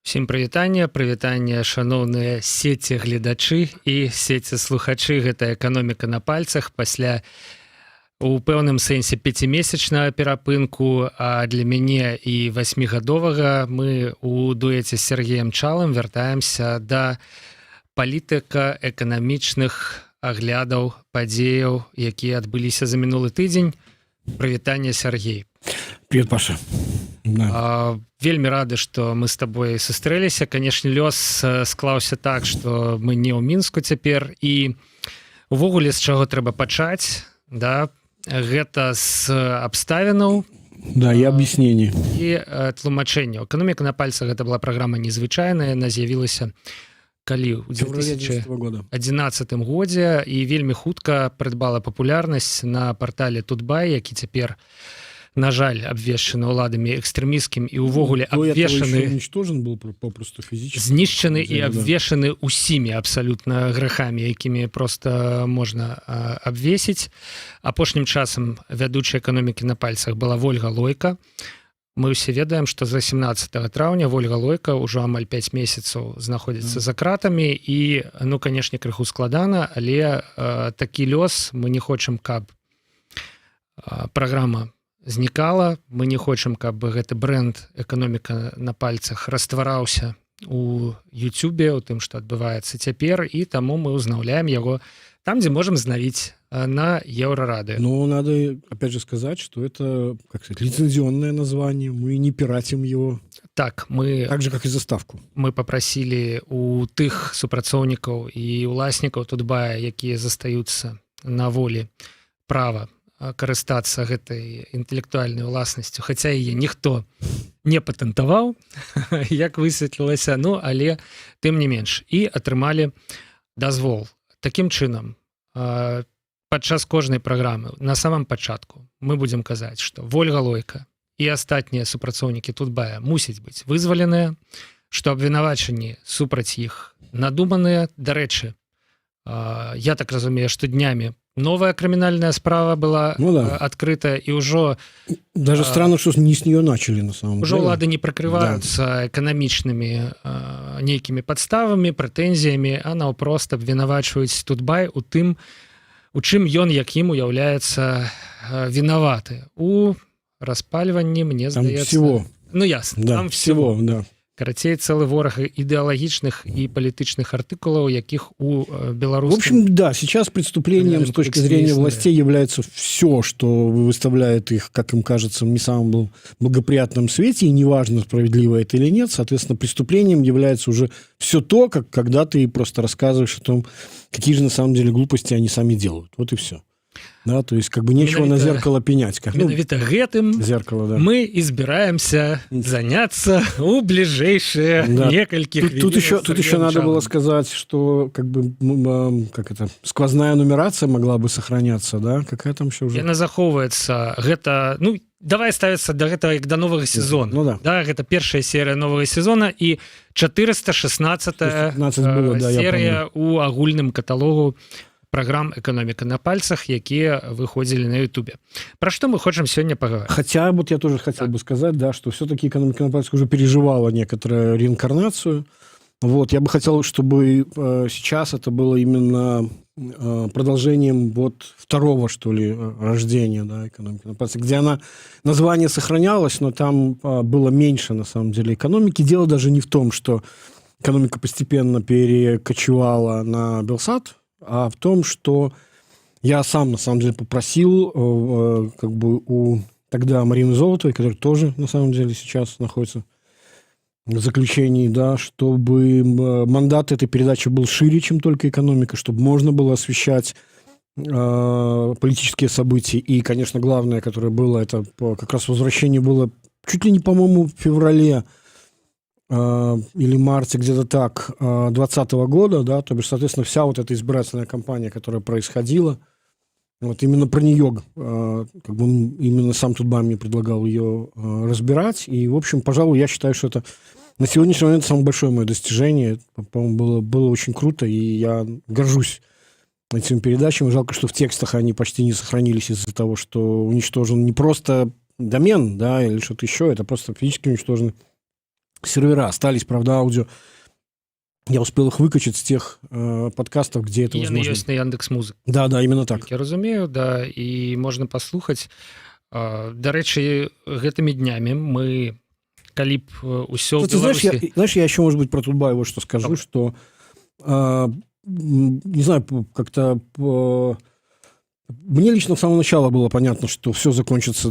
Всім прывітанне, шаноўныя сеці гледачы і сеці слухачы. Гэта эканоміка на пальцах пасля у пэўным сэнсе 5-месячнага перапынку, а для мяне і 8-гадовага мы у дуэце з Сергеем Чалым вяртаемся да палітыка-эканамічных аглядаў падзеяў, якія адбыліся за мінулы тыдзень. Прывітанне, Сергей. Привет, Паша. Да. Вельмі рады, што мы з табой сустрэліся. Канешне, лёс склаўся так, што мы не ў Мінску цяпер, і увогуле з чаго трэба пачаць, да? Гэта з абставінаў, да, і аб'яснений і тлумачэнняў. Эканоміка на пальцах гэта была праграма незвычайная, яна з'явілася калі ў 2011 годзе і вельмі хутка прыдбала папулярнасць на партале Тутбай, які цяпер, на жаль, абвешчаны ўладамі экстрэмісцкім і ўвогуле абвешаны, знішчаны і абвешаны усімі абсалютна грэхамі, якімі проста можна абвесіць. Апошнім часам вядучай эканомікі на пальцах была Вольга Лойка. Мы ўсе ведаем, што з 18 траўня Вольга Лойка ўжо амаль 5 месяцаў знаходзіцца за кратамі і, ну, канешне, крыху складана, але такі лёс. Мы не хочам, каб праграма знікала, мы не хочам, каб гэты бренд эканоміка на пальцах раствараўся у Ютубе, у тым, што адбываецца цяпер, і таму мы ўзнаўляем яго там, дзе можам знавіць, на Еврорадио. Но надо, опять же, сказать, что это, как сказать, лицензионное название, мы не пиратим его. Так, мы... Так же, как и заставку. Мы попросили у тых супрацоўнікаў і уласнікаў Тутбая, якія застаюцца на волі права карыстацца гэтай інтэлектуальнай уласнасцю, хаця яе ніхто не патэнтаваў, як высветлілася, ну, але тым не менш. І атрымалі дазвол. Такім чынам, падчас кожнай праграмы, на самом пачатку, мы будзем казаць, што Вольга Лойка і астатнія супрацоўнікі Тутбая мусяць быць вызваленыя, што абвінавачанні супраць іх надуманыя. Дарэчы, я так разумею, што днямі новая крымінальная справа была открыта, и уже... Даже странно, что не с нее начали, на самом деле. Уже улады не прикрываются экономичными нейкими подставами, претензиями, а наўпрост абвінавачваюць Тутбай у тым, у чым ён, як ім уяўляецца, вінаваты. У распальванні, мне здаецца... Там всего. Ну, ясно, да, там всего. Да. Карацей, цэлы вораг ідэалагічных і палітычных артыкулаў, якіх у беларускім... В общем, да, сейчас преступлением с точки зрения властей является все, что выставляет их, как им кажется, в не самом благоприятном свете, и неважно, справедливо это или нет. Соответственно, преступлением является уже все то, как когда ты просто рассказываешь о том, какие же на самом деле глупости они сами делают. Вот и все. Да, то есть как бы нечего на зеркало пенять. Как, менавіта гэтым зеркало, да. Мы и збираемся заняться у ближайшие некальких видео. Тут еще надо было сказать, что как бы сквозная нумерация могла бы сохраняться, да? Какая там еще уже? Яна захоўваецца. Гэта, ну, давай ставиться до гэтага як до нового сезона. Ну, да. Да, гэта першая серия нового сезона и 416-я серия у агульным каталогу программ «Экономика на пальцах», якія выходили на Ютубе. Про что мы хотим сегодня поговорить? Хотя вот я тоже хотел бы сказать, да, что все-таки «Экономика на пальцах» уже переживала некоторую реинкарнацию. Вот, я бы хотел, чтобы сейчас это было именно продолжением вот второго, что ли, рождения, да, «Экономики на пальцах», где она, название сохранялось, но там было меньше, на самом деле, экономики. Дело даже не в том, что экономика постепенно перекочевала на Белсат, а в том, что я сам, на самом деле, попросил как бы у тогда Марины Золотовой, которая тоже, на самом деле, сейчас находится в заключении, да, чтобы мандат этой передачи был шире, чем только экономика, чтобы можно было освещать политические события. И, конечно, главное, которое было, это как раз возвращение было чуть ли не, по-моему, в феврале или марте, где-то так, 2020 года, да, то бишь, соответственно, вся вот эта избирательная кампания, которая происходила, вот именно про нее, как бы именно сам Тутбай мне предлагал ее разбирать, и, в общем, пожалуй, я считаю, что это на сегодняшний момент самое большое мое достижение, по-моему, было очень круто, и я горжусь этими передачами. Жалко, что в текстах они почти не сохранились из-за того, что уничтожен не просто домен, да, или что-то еще, это просто физически уничтожены сервера. Остались, правда, аудио. Я успел их выкачать с тех подкастов, где это возможно. Ёсць на Яндекс.Музык. Да, именно так. Як я разумею, да, і можна паслухаць. Дарэчы, гэтымі днямі мы, калі б усё в Беларусі... Знаешь, я еще, может быть, про Тутбай вот что скажу, что, не знаю, как-то... Мне лично с самого начала было понятно, что все закончится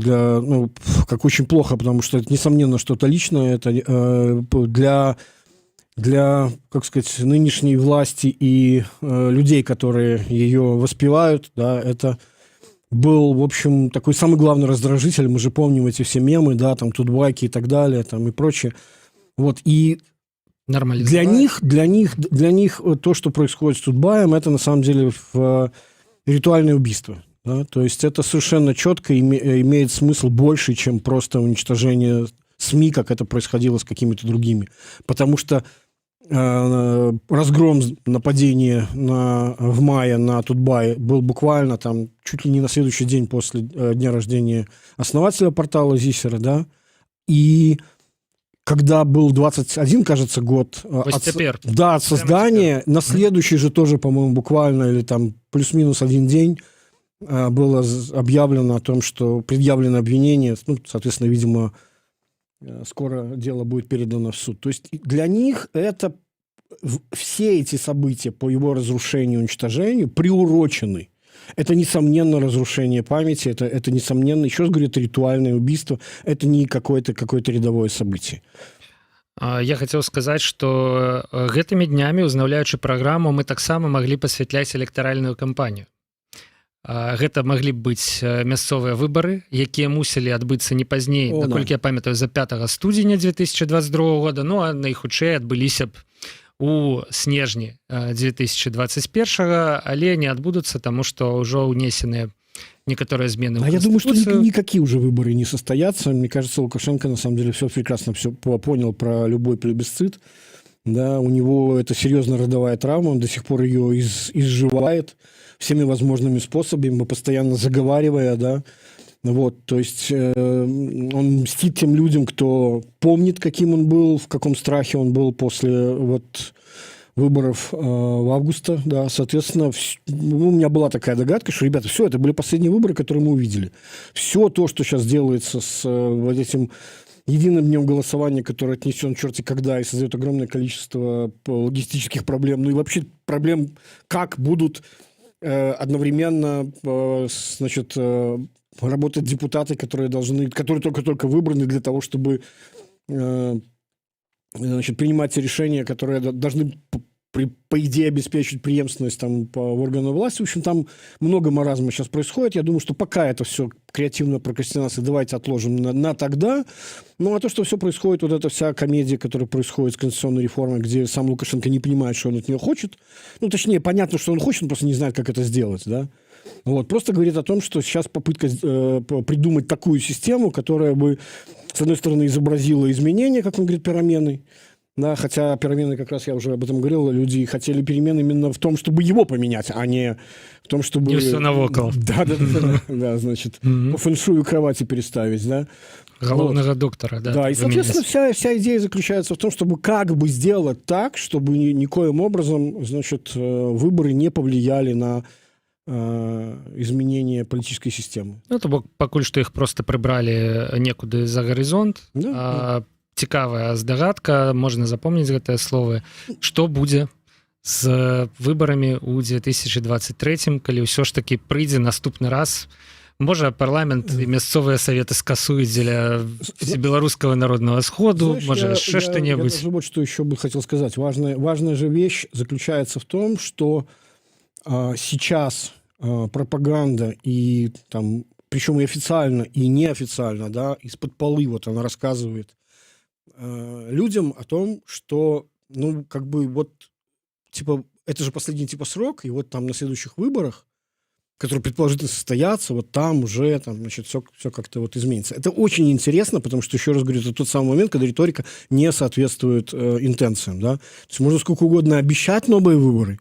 как очень плохо, потому что это, несомненно, что-то личное, это для, как сказать, нынешней власти и людей, которые ее воспевают, да, это был, в общем, такой самый главный раздражитель. Мы же помним эти все мемы, да, там, Тутбайки и так далее, там, и прочее. Вот, и для них то, что происходит с Тутбаем, это на самом деле ритуальное убийство. Да? То есть это совершенно четко имеет смысл больше, чем просто уничтожение СМИ, как это происходило с какими-то другими. Потому что разгром нападения в мае на Тутбай был буквально там чуть ли не на следующий день после дня рождения основателя портала Зисера, да, и когда был 21, кажется, год от создания, на следующий же тоже, по-моему, буквально, или там плюс-минус один день было объявлено о том, что предъявлено обвинение, соответственно, видимо, скоро дело будет передано в суд. То есть для них это все эти события по его разрушению и уничтожению приурочены. Это, несомненно, разрушение памяти, это несомненно, еще раз говорю, это ритуальное убийство, это не какое-то рядовое событие. Я хотел сказать, что гэтымі днямі, узнаўляючы праграму, мы таксама маглі пасвятляць электаральную кампанію. Гэта маглі б быць мясцовыя выбары, якія мусілі адбыцца не пазней, наколькі я памятаю, за 5 студзеня 2022 года, ну а найхутчэй адбыліся б у снежні 2021, але не адбудуцца, таму што ўжо ўнесеныя некоторые измены в Конституцию. Я думаю, что никакие уже выборы не состоятся. Мне кажется, Лукашенко на самом деле все прекрасно понял про любой плебисцит. Да, у него это серьезная родовая травма, он до сих пор ее изживает всеми возможными способами, постоянно заговаривая, да. Вот, то есть он мстит тем людям, кто помнит, каким он был, в каком страхе он был после выборов в августе, да, соответственно, у меня была такая догадка, что, ребята, все, это были последние выборы, которые мы увидели. Все то, что сейчас делается с вот этим единым днем голосования, который отнесен черти когда и создает огромное количество логистических проблем, ну и вообще проблем, как будут одновременно, значит, работать депутаты, которые только выбраны для того, чтобы значит, принимать решения, которые должны, по идее, обеспечить преемственность там, по органам власти. В общем, там много маразма сейчас происходит. Я думаю, что пока это все креативная прокрастинация, давайте отложим на тогда. Ну, а то, что все происходит, вот эта вся комедия, которая происходит с конституционной реформой, где сам Лукашенко не понимает, что он от нее хочет. Ну, точнее, понятно, что он хочет, он просто не знает, как это сделать, да. Вот, просто говорит о том, что сейчас попытка придумать такую систему, которая бы, с одной стороны, изобразила изменения, как он говорит, перемены, да, хотя перемены, как раз я уже об этом говорил, люди хотели перемен именно в том, чтобы его поменять, а не в том, чтобы... Не все навокал. Да, значит, по фэншую кровати переставить, да. Головного доктора, да. Да, и, соответственно, вся идея заключается в том, чтобы как бы сделать так, чтобы никоим образом, значит, выборы не повлияли на изменение политической системы. Ну, то бок пакуль што іх просто прыбралі некуды за гарызонт. Да. Цікавая здагадка, можна запомніць гэтыя словы. Што будзе з выбарамі ў 2023, калі ўсё ж таки прыйдзе наступны раз? Можа, парламент і мясцовыя саветы скасуюць дзеля Белорусского народного сходу, может, еще что-нибудь. Я вот что еще бы хотел сказать. Важная же вещь заключается в том, что сейчас пропаганда и там, причем и официально, и неофициально, да, из-под полы вот она рассказывает людям о том, что, ну, как бы вот, типа, это же последний типа срок, и вот там на следующих выборах, которые предположительно состоятся, вот там уже, там, значит, все как-то вот изменится. Это очень интересно, потому что, еще раз говорю, это тот самый момент, когда риторика не соответствует интенциям, да. То есть можно сколько угодно обещать новые выборы,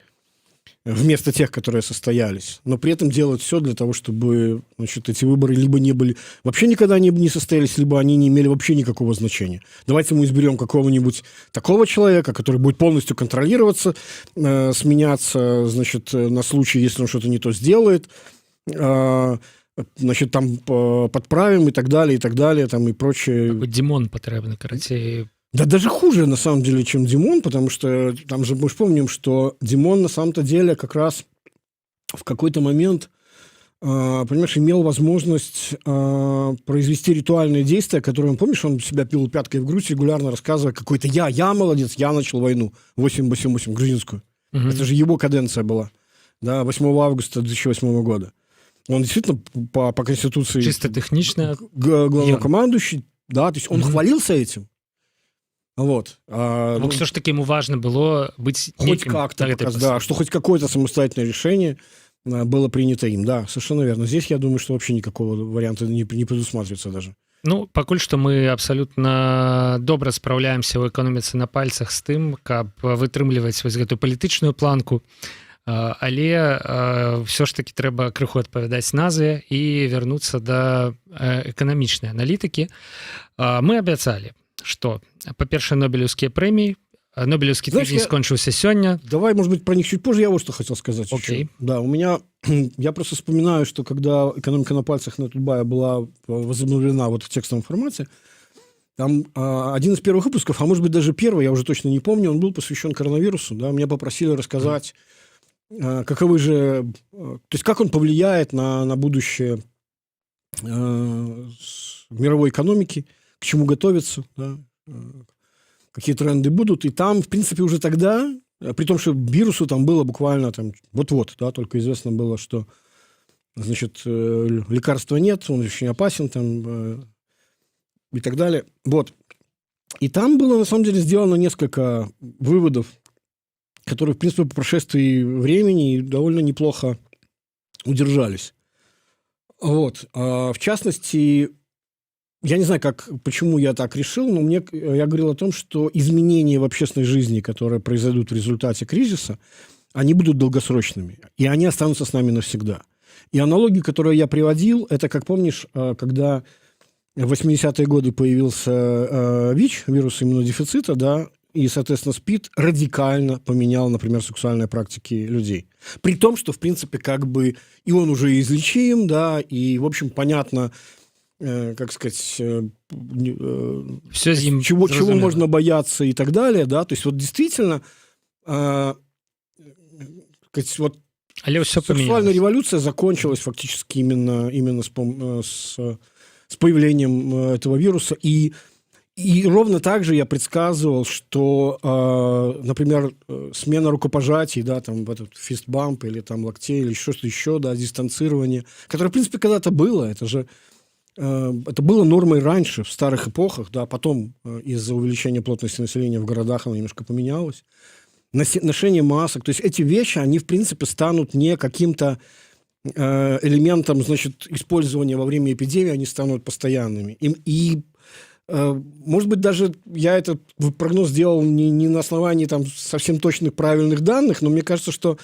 вместо тех, которые состоялись, но при этом делать все для того, чтобы, значит, эти выборы либо не были, вообще никогда не состоялись, либо они не имели вообще никакого значения. Давайте мы изберем какого-нибудь такого человека, который будет полностью контролироваться, сменяться, значит, на случай, если он что-то не то сделает, значит, там подправим и так далее, там и прочее. Димон потребный, короче. Да даже хуже, на самом деле, чем Димон, потому что там же мы же помним, что Димон на самом-то деле как раз в какой-то момент, понимаешь, имел возможность произвести ритуальные действия, которые, помнишь, он себя пил пяткой в грудь, регулярно рассказывая, какой-то я молодец, я начал войну 888, грузинскую. Угу. Это же его каденция была, да, 8 августа 2008 года. Он действительно по Конституции... Чисто технично. Главнокомандующий, да, то есть он хвалился этим. Вот. Все ж таки ему важно было быть хоть как-то показать, да, что хоть какое-то самостоятельное решение было принято им. Да, совершенно верно. Здесь, я думаю, что вообще никакого варианта не предусматривается даже. Ну, пакуль што мы абсалютна добра спраўляемся ў эканоміцы на пальцах з тым, каб вытрымліваць вось гэтую палітычную планку, але все ж таки трэба крыху адпавядаць назве і вярнуцца да эканамічнай аналітыкі. Мы абяцалі, што, па-першае, Нобелевскія прэміі, Нобелевский тыдзень скончился сегодня. Давай, может быть, про них чуть позже. Я вот что хотел сказать. Окей. Да, у меня... Я просто вспоминаю, что когда «Экономика на пальцах» на Тутбая была возобновлена вот в текстовом формате, там один из первых выпусков, а может быть даже первый, я уже точно не помню, он был посвящен коронавирусу. Да, меня попросили рассказать, каковы же... То есть как он повлияет на будущее мировой экономики, к чему готовиться, да, какие тренды будут. И там, в принципе, уже тогда, при том, что вирусу там было буквально там вот-вот, да, только известно было, что, значит, лекарства нет, он очень опасен там и так далее. Вот. И там было, на самом деле, сделано несколько выводов, которые, в принципе, по прошествии времени довольно неплохо удержались. Вот. В частности... Я не знаю, почему я так решил, но я говорил о том, что изменения в общественной жизни, которые произойдут в результате кризиса, они будут долгосрочными, и они останутся с нами навсегда. И аналогию, которую я приводил, это, как помнишь, когда в 80-е годы появился ВИЧ, вирус иммунодефицита, да, и, соответственно, СПИД радикально поменял, например, сексуальные практики людей. При том, что, в принципе, как бы и он уже излечим, да, и, в общем, понятно... как сказать, все чего можно бояться и так далее, да, то есть вот действительно вот сексуальная революция закончилась фактически именно с появлением этого вируса, и ровно так же я предсказывал, что, например, смена рукопожатий, да, там этот фистбамп или там локтей или что-то еще, да, дистанцирование, которое, в принципе, когда-то было, это было нормой раньше, в старых эпохах, да, потом из-за увеличения плотности населения в городах оно немножко поменялось. Ношение масок, то есть эти вещи, они, в принципе, станут не каким-то элементом, значит, использования во время эпидемии, они станут постоянными. И может быть, даже я этот прогноз делал не на основании там совсем точных правильных данных, но мне кажется, что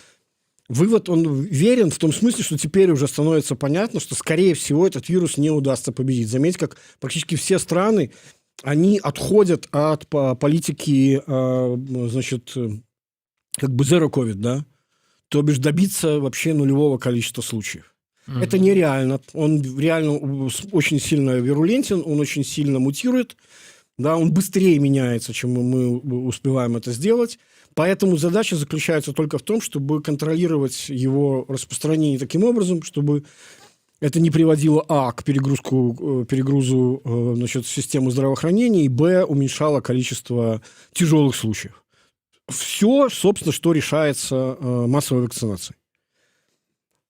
вывод, он верен в том смысле, что теперь уже становится понятно, что, скорее всего, этот вирус не удастся победить. Заметьте, как практически все страны, они отходят от политики, значит, как бы zero COVID, да? То бишь добиться вообще нулевого количества случаев. Mm-hmm. Это нереально. Он реально очень сильно вирулентен, он очень сильно мутирует, да? Он быстрее меняется, чем мы успеваем это сделать. Поэтому задача заключается только в том, чтобы контролировать его распространение таким образом, чтобы это не приводило, к перегрузу значит, системы здравоохранения, и, б, уменьшало количество тяжелых случаев. Все, собственно, что решается массовой вакцинацией.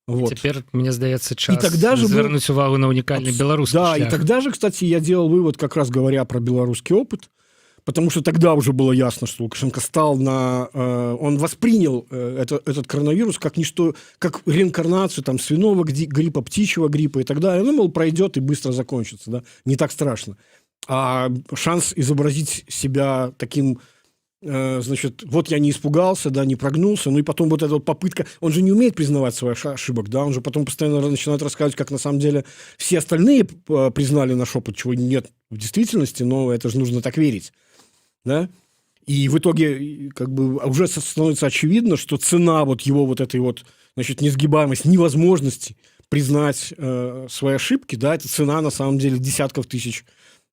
Вот. Теперь, мне сдается, час развернуть увагу на уникальный белорусский шлях. Да, и тогда же, кстати, я делал вывод, как раз говоря про белорусский опыт, потому что тогда уже было ясно, что Лукашенко он воспринял этот коронавирус как ничто, как реинкарнацию там, свиного гриппа, птичьего гриппа и так далее. Ну, мол, пройдет и быстро закончится, да, не так страшно. А шанс изобразить себя таким значит, вот я не испугался, да, не прогнулся, ну и потом вот эта вот попытка, он же не умеет признавать своих ошибок, да, он же потом постоянно начинает рассказывать, как на самом деле все остальные признали наш опыт, чего нет в действительности, но это же нужно так верить, да, и в итоге как бы уже становится очевидно, что цена вот его вот этой вот, значит, несгибаемости, невозможности признать свои ошибки, да, это цена на самом деле десятков тысяч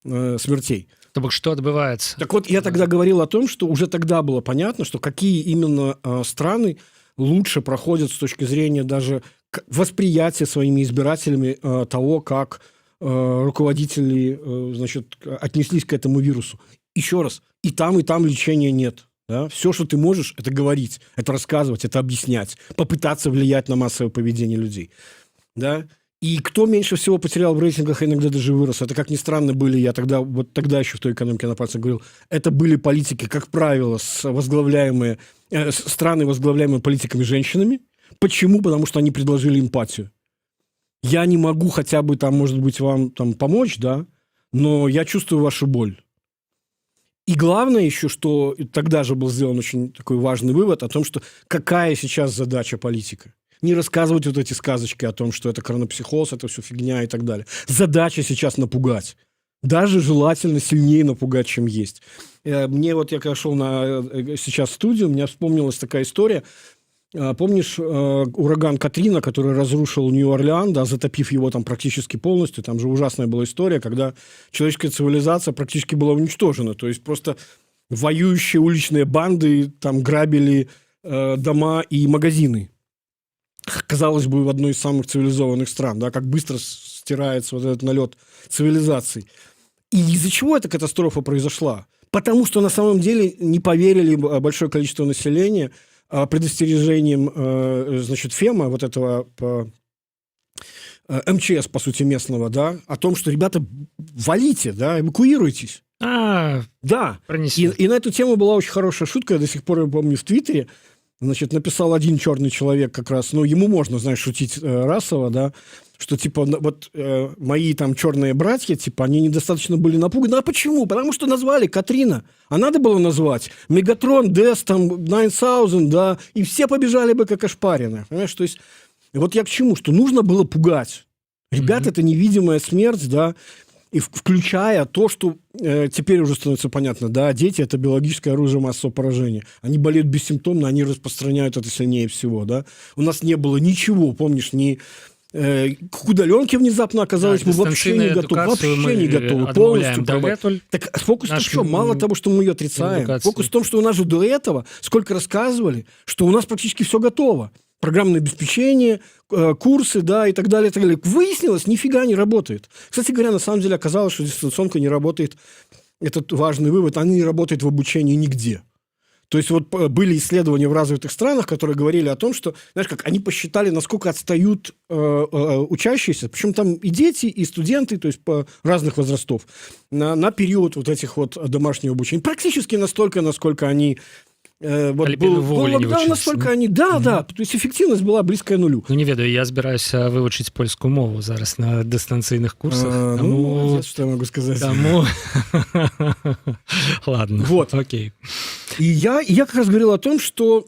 смертей. То бок што адбываецца? Так вот, я тогда говорил о том, что уже тогда было понятно, что какие именно страны лучше проходят с точки зрения даже восприятия своими избирателями того, как руководители, значит, отнеслись к этому вирусу. Еще раз, и там лечения нет. Да? Все, что ты можешь, это говорить, это рассказывать, это объяснять, попытаться влиять на массовое поведение людей. Да? И кто меньше всего потерял в рейтингах, иногда даже вырос, это, как ни странно, были, я тогда, вот тогда еще в той экономике на пальцах говорил, это были политики, как правило, страны, возглавляемые политиками-женщинами. Почему? Потому что они предложили эмпатию. Я не могу хотя бы, там, может быть, вам там помочь, да, но я чувствую вашу боль. И главное еще, что тогда же был сделан очень такой важный вывод о том, что какая сейчас задача политика. Не рассказывать вот эти сказочки о том, что это коронапсихоз, это все фигня и так далее. Задача сейчас напугать. Даже желательно сильнее напугать, чем есть. Мне вот, я когда шел сейчас в студию, мне вспомнилась такая история. Помнишь ураган Катрина, который разрушил Нью-Орлеан, да, затопив его там практически полностью? Там же ужасная была история, когда человеческая цивилизация практически была уничтожена. То есть просто воюющие уличные банды там грабили дома и магазины. Казалось бы, в одной из самых цивилизованных стран, да, как быстро стирается вот этот налет цивилизаций. И из-за чего эта катастрофа произошла? Потому что на самом деле не поверили большое количество населения предостережением, значит, ФЕМа, вот этого МЧС, по сути, местного, да, о том, что, ребята, валите, да, эвакуируйтесь. Да. И на эту тему была очень хорошая шутка, я до сих пор ее помню в Твиттере. Значит, написал один черный человек как раз, ну, ему можно, знаешь, шутить расово, да, что, типа, вот мои там черные братья, типа, они недостаточно были напуганы. А почему? Потому что назвали Катрина. А надо было назвать Мегатрон, Дэс, там, 9000, да, и все побежали бы как ошпаренные. Понимаешь, то есть, вот я к чему? Что нужно было пугать. Ребята, это невидимая смерть, да, и включая то, что теперь уже становится понятно, да, дети – это биологическое оружие массового поражения. Они болеют бессимптомно, они распространяют это сильнее всего, да. У нас не было ничего, помнишь, к удаленке внезапно оказалось, да, мы вообще не готовы, полностью. Так фокус в чем? Мало того, что мы ее отрицаем, фокус в том, что у нас же до этого сколько рассказывали, что у нас практически все готово. Программное обеспечение, курсы, да, и так далее, и так далее. Выяснилось, нифига не работает. Кстати говоря, на самом деле оказалось, что дистанционка не работает. Этот важный вывод, она не работает в обучении нигде. То есть вот были исследования в развитых странах, которые говорили о том, что, знаешь, как они посчитали, насколько отстают учащиеся, причем там и дети, и студенты, то есть по разных возрастов, на период вот этих вот домашнего обучения. Практически настолько, насколько они... Вот был локдаун, насколько они... Да, то есть эффективность была близкая нулю. Ну, не ведаю, я збираюся вывучыць польскую мову зараз на дистанцыйных курсах. Ну, что я могу сказать. Ладно, вот. Окей. И я как раз говорил о том, что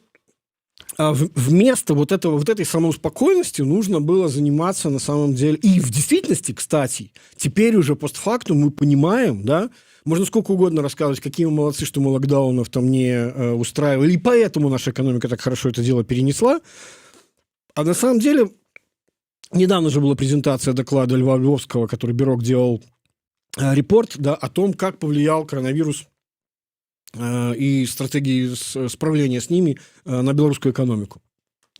вместо вот этой самоуспокоенности нужно было заниматься на самом деле... И в действительности, кстати, теперь уже постфактум мы понимаем, да, можно сколько угодно рассказывать, какие мы молодцы, что мы локдаунов там не устраивали, и поэтому наша экономика так хорошо это дело перенесла. А на самом деле, недавно же была презентация доклада Льва Львовского, который Бирок делал репорт, да, о том, как повлиял коронавирус и стратегии справления с ними на белорусскую экономику.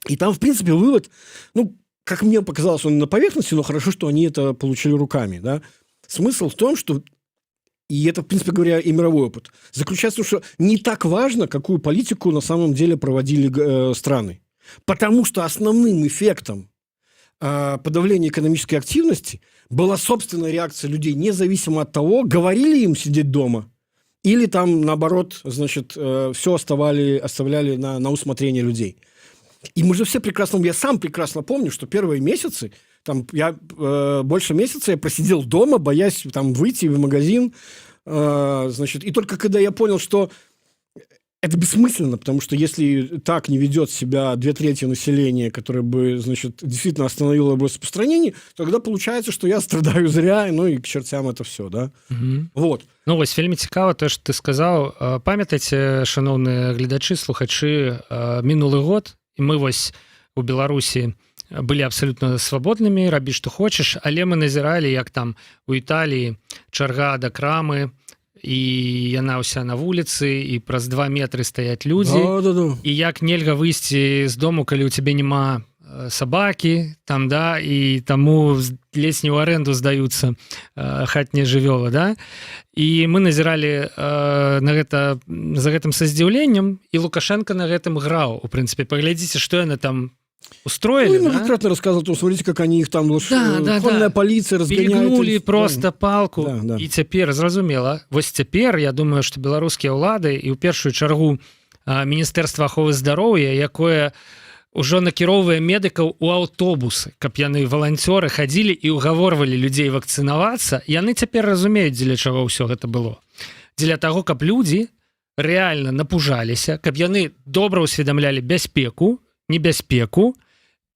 И там, в принципе, вывод, ну, как мне показалось, он на поверхности, но хорошо, что они это получили руками, да. Смысл в том, что и это, в принципе говоря, и мировой опыт, заключается в том, что не так важно, какую политику на самом деле проводили страны. Потому что основным эффектом подавления экономической активности была собственная реакция людей, независимо от того, говорили им сидеть дома, или там, наоборот, значит, все оставляли на усмотрение людей. И мы же все прекрасно, я сам прекрасно помню, что первые месяцы, там, больше месяца я просидел дома, боясь там выйти в магазин, значит, и только когда я понял, что это бессмысленно, потому что если так не ведет себя 2/3 населения, которое бы, значит, действительно остановило бы распространение, тогда получается, что я страдаю зря, ну и к чертям это все, да? Вот. Ну вось вельмі цікава то, што ты сказаў. Памятаеце, шаноўныя гледачы, слухачы, мінулы год, і мы вось у Беларусі былі абсалютна свабоднымі, рабі што хочаш, але мы назіралі, як там у Італіі чарга да крамы, і яна ўся на вуліцы, і праз 2 метры стаяць людзі, і як нельга выйсці з дому, калі ў цябе няма сабакі, там, да, і таму ледзь не ў арэнду здаюцца хатнія жывёлы, да? І мы назіралі на гэта, за гэтым са здзіўленнем, і Лукашенко на гэтым граў. У прынцыпе, паглядзіце, што яны там устроили, ну, многократно рассказывал, то смотрите, как они их там, конная полиция разгоняет. Перегнули просто палку. И теперь, зразумела, вось теперь, я думаю, что белорусские улады, и ў першую чаргу Міністэрства аховы здароўя, якое ўжо накіроўвае медыкаў у аўтобусы, каб яны валанцёры хадзілі і ўгаворвалі людзей вакцынавацца, яны цяпер разумеюць, дзеля чаго ўсё гэта было. Дзеля таго, каб людзі рэальна напужаліся, каб яны добра ўсведамлялі бяспеку, небяспеку,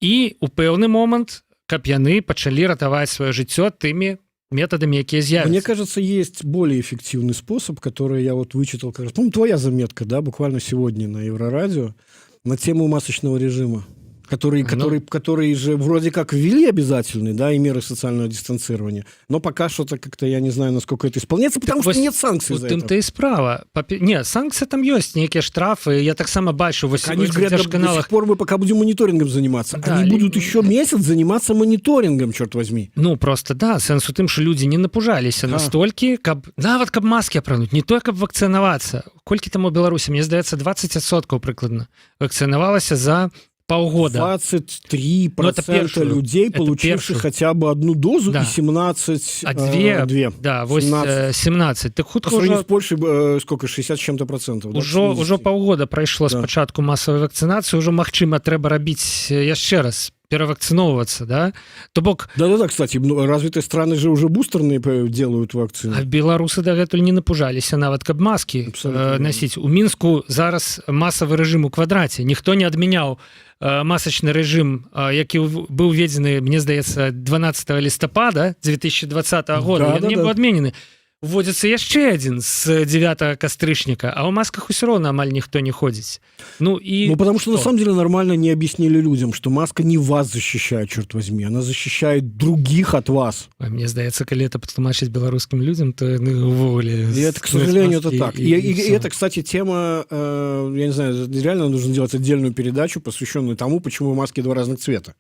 і ў пэўны момант, каб яны пачалі ратаваць сваё жыццё тымі методами, якія з'явятся. Мне кажется, есть более эффективный способ, который я вот вычитал, как раз, по-моему, твоя заметка, да, буквально сегодня на Еврорадио, на тему масочного режима, который же вроде как ввели обязательный, да, и меры социального дистанцирования, но пока что-то как-то я не знаю, насколько это исполняется, потому что нет санкций за это. Тым-то і справа. Не, санкции там есть, некие штрафы, я так само бачу в они говорят, до сих пор мы пока будем мониторингом заниматься, да, они будут еще месяц заниматься мониторингом, черт возьми. Ну, просто, да, сенс у тым, что люди не напужаліся настолькі, каб, нават каб маски апрануть, не то, каб вакцинавацца. Колькі там у Беларусі, мне здаецца, 20% прыкладна вакцинавалася за полгода. 23% людей, получивших хотя бы одну дозу, да. И 17... А две. Да, 17. Так хутка уже... с Польшей сколько? 60 с чем-то процентов. Уже полгода прайшло з пачатку масавай вакцынацыі, ўжо, магчыма, трэба рабіць яшчэ раз, перавакцыноўвацца, да? То бок... Да-да-да, кстати, развитые страны же уже бустерные делают вакцины. А беларусы дагэтуль не напужаліся нават, каб маскі носіць. У Мінску зараз масавы рэжым у квадраце. Ніхто не адмяняў масачны рэжым, які быў введзены, мне здаецца, 12 лістапада 2020 года. Ён не быў адменены. Вводзіцца яшчэ адзін з 9 кастрычніка, а ў масках усё роўна амаль ніхто не ходзіць. Ну, потому что на самом деле нормально не объяснили людям, что маска не вас защищает, черт возьми, она защищает других от вас. Мне здаецца, калі это патлумачыць беларускім людям, то увогуле... И это, к сожалению, это так. И это, кстати, тема, я не знаю, реально нужно делать отдельную передачу, посвященную тому, почему маски два разных цвета.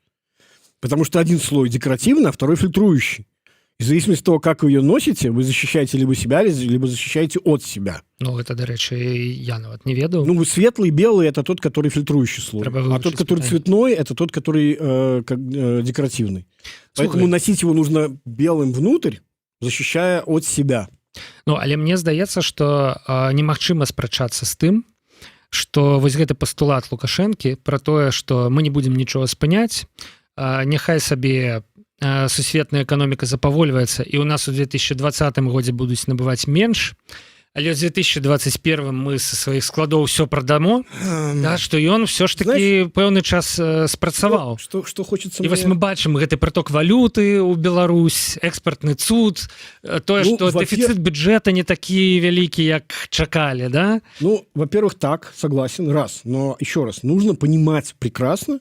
Потому что один слой декоративный, а второй фильтрующий. И в зависимости от того, как вы ее носите, вы защищаете либо себя, либо защищаете от себя. Ну, это, до речи, я нават не ведаю. Ну, светлый, белый – это тот, который фильтрующий слой. А тот, который цветной – это тот, который декоративный. Поэтому носить его нужно белым внутрь, защищая от себя. Ну, але мне здаецца, што немагчыма спрачацца з тым, што вось гэты пастулат Лукашэнкі пра тое, што мы не будзем нічога спыняць, няхай сабе сусветная эканоміка запавольваецца, і ў нас у 2020 годзе будуць набываць менш, але ў 2021 мы са сваіх складоў все прадамо, да, што ён все ж таки пэўны час спрацаваў. Что хочется. І вось мы бачым гэты прыток валюты ў Беларусь, экспартны цуд, тое, што дэфіцыт бюджэта не такі вялікі, як чакалі, да? Ну, во-первых, так, согласен, раз. Но еще раз, нужно понимать прекрасно,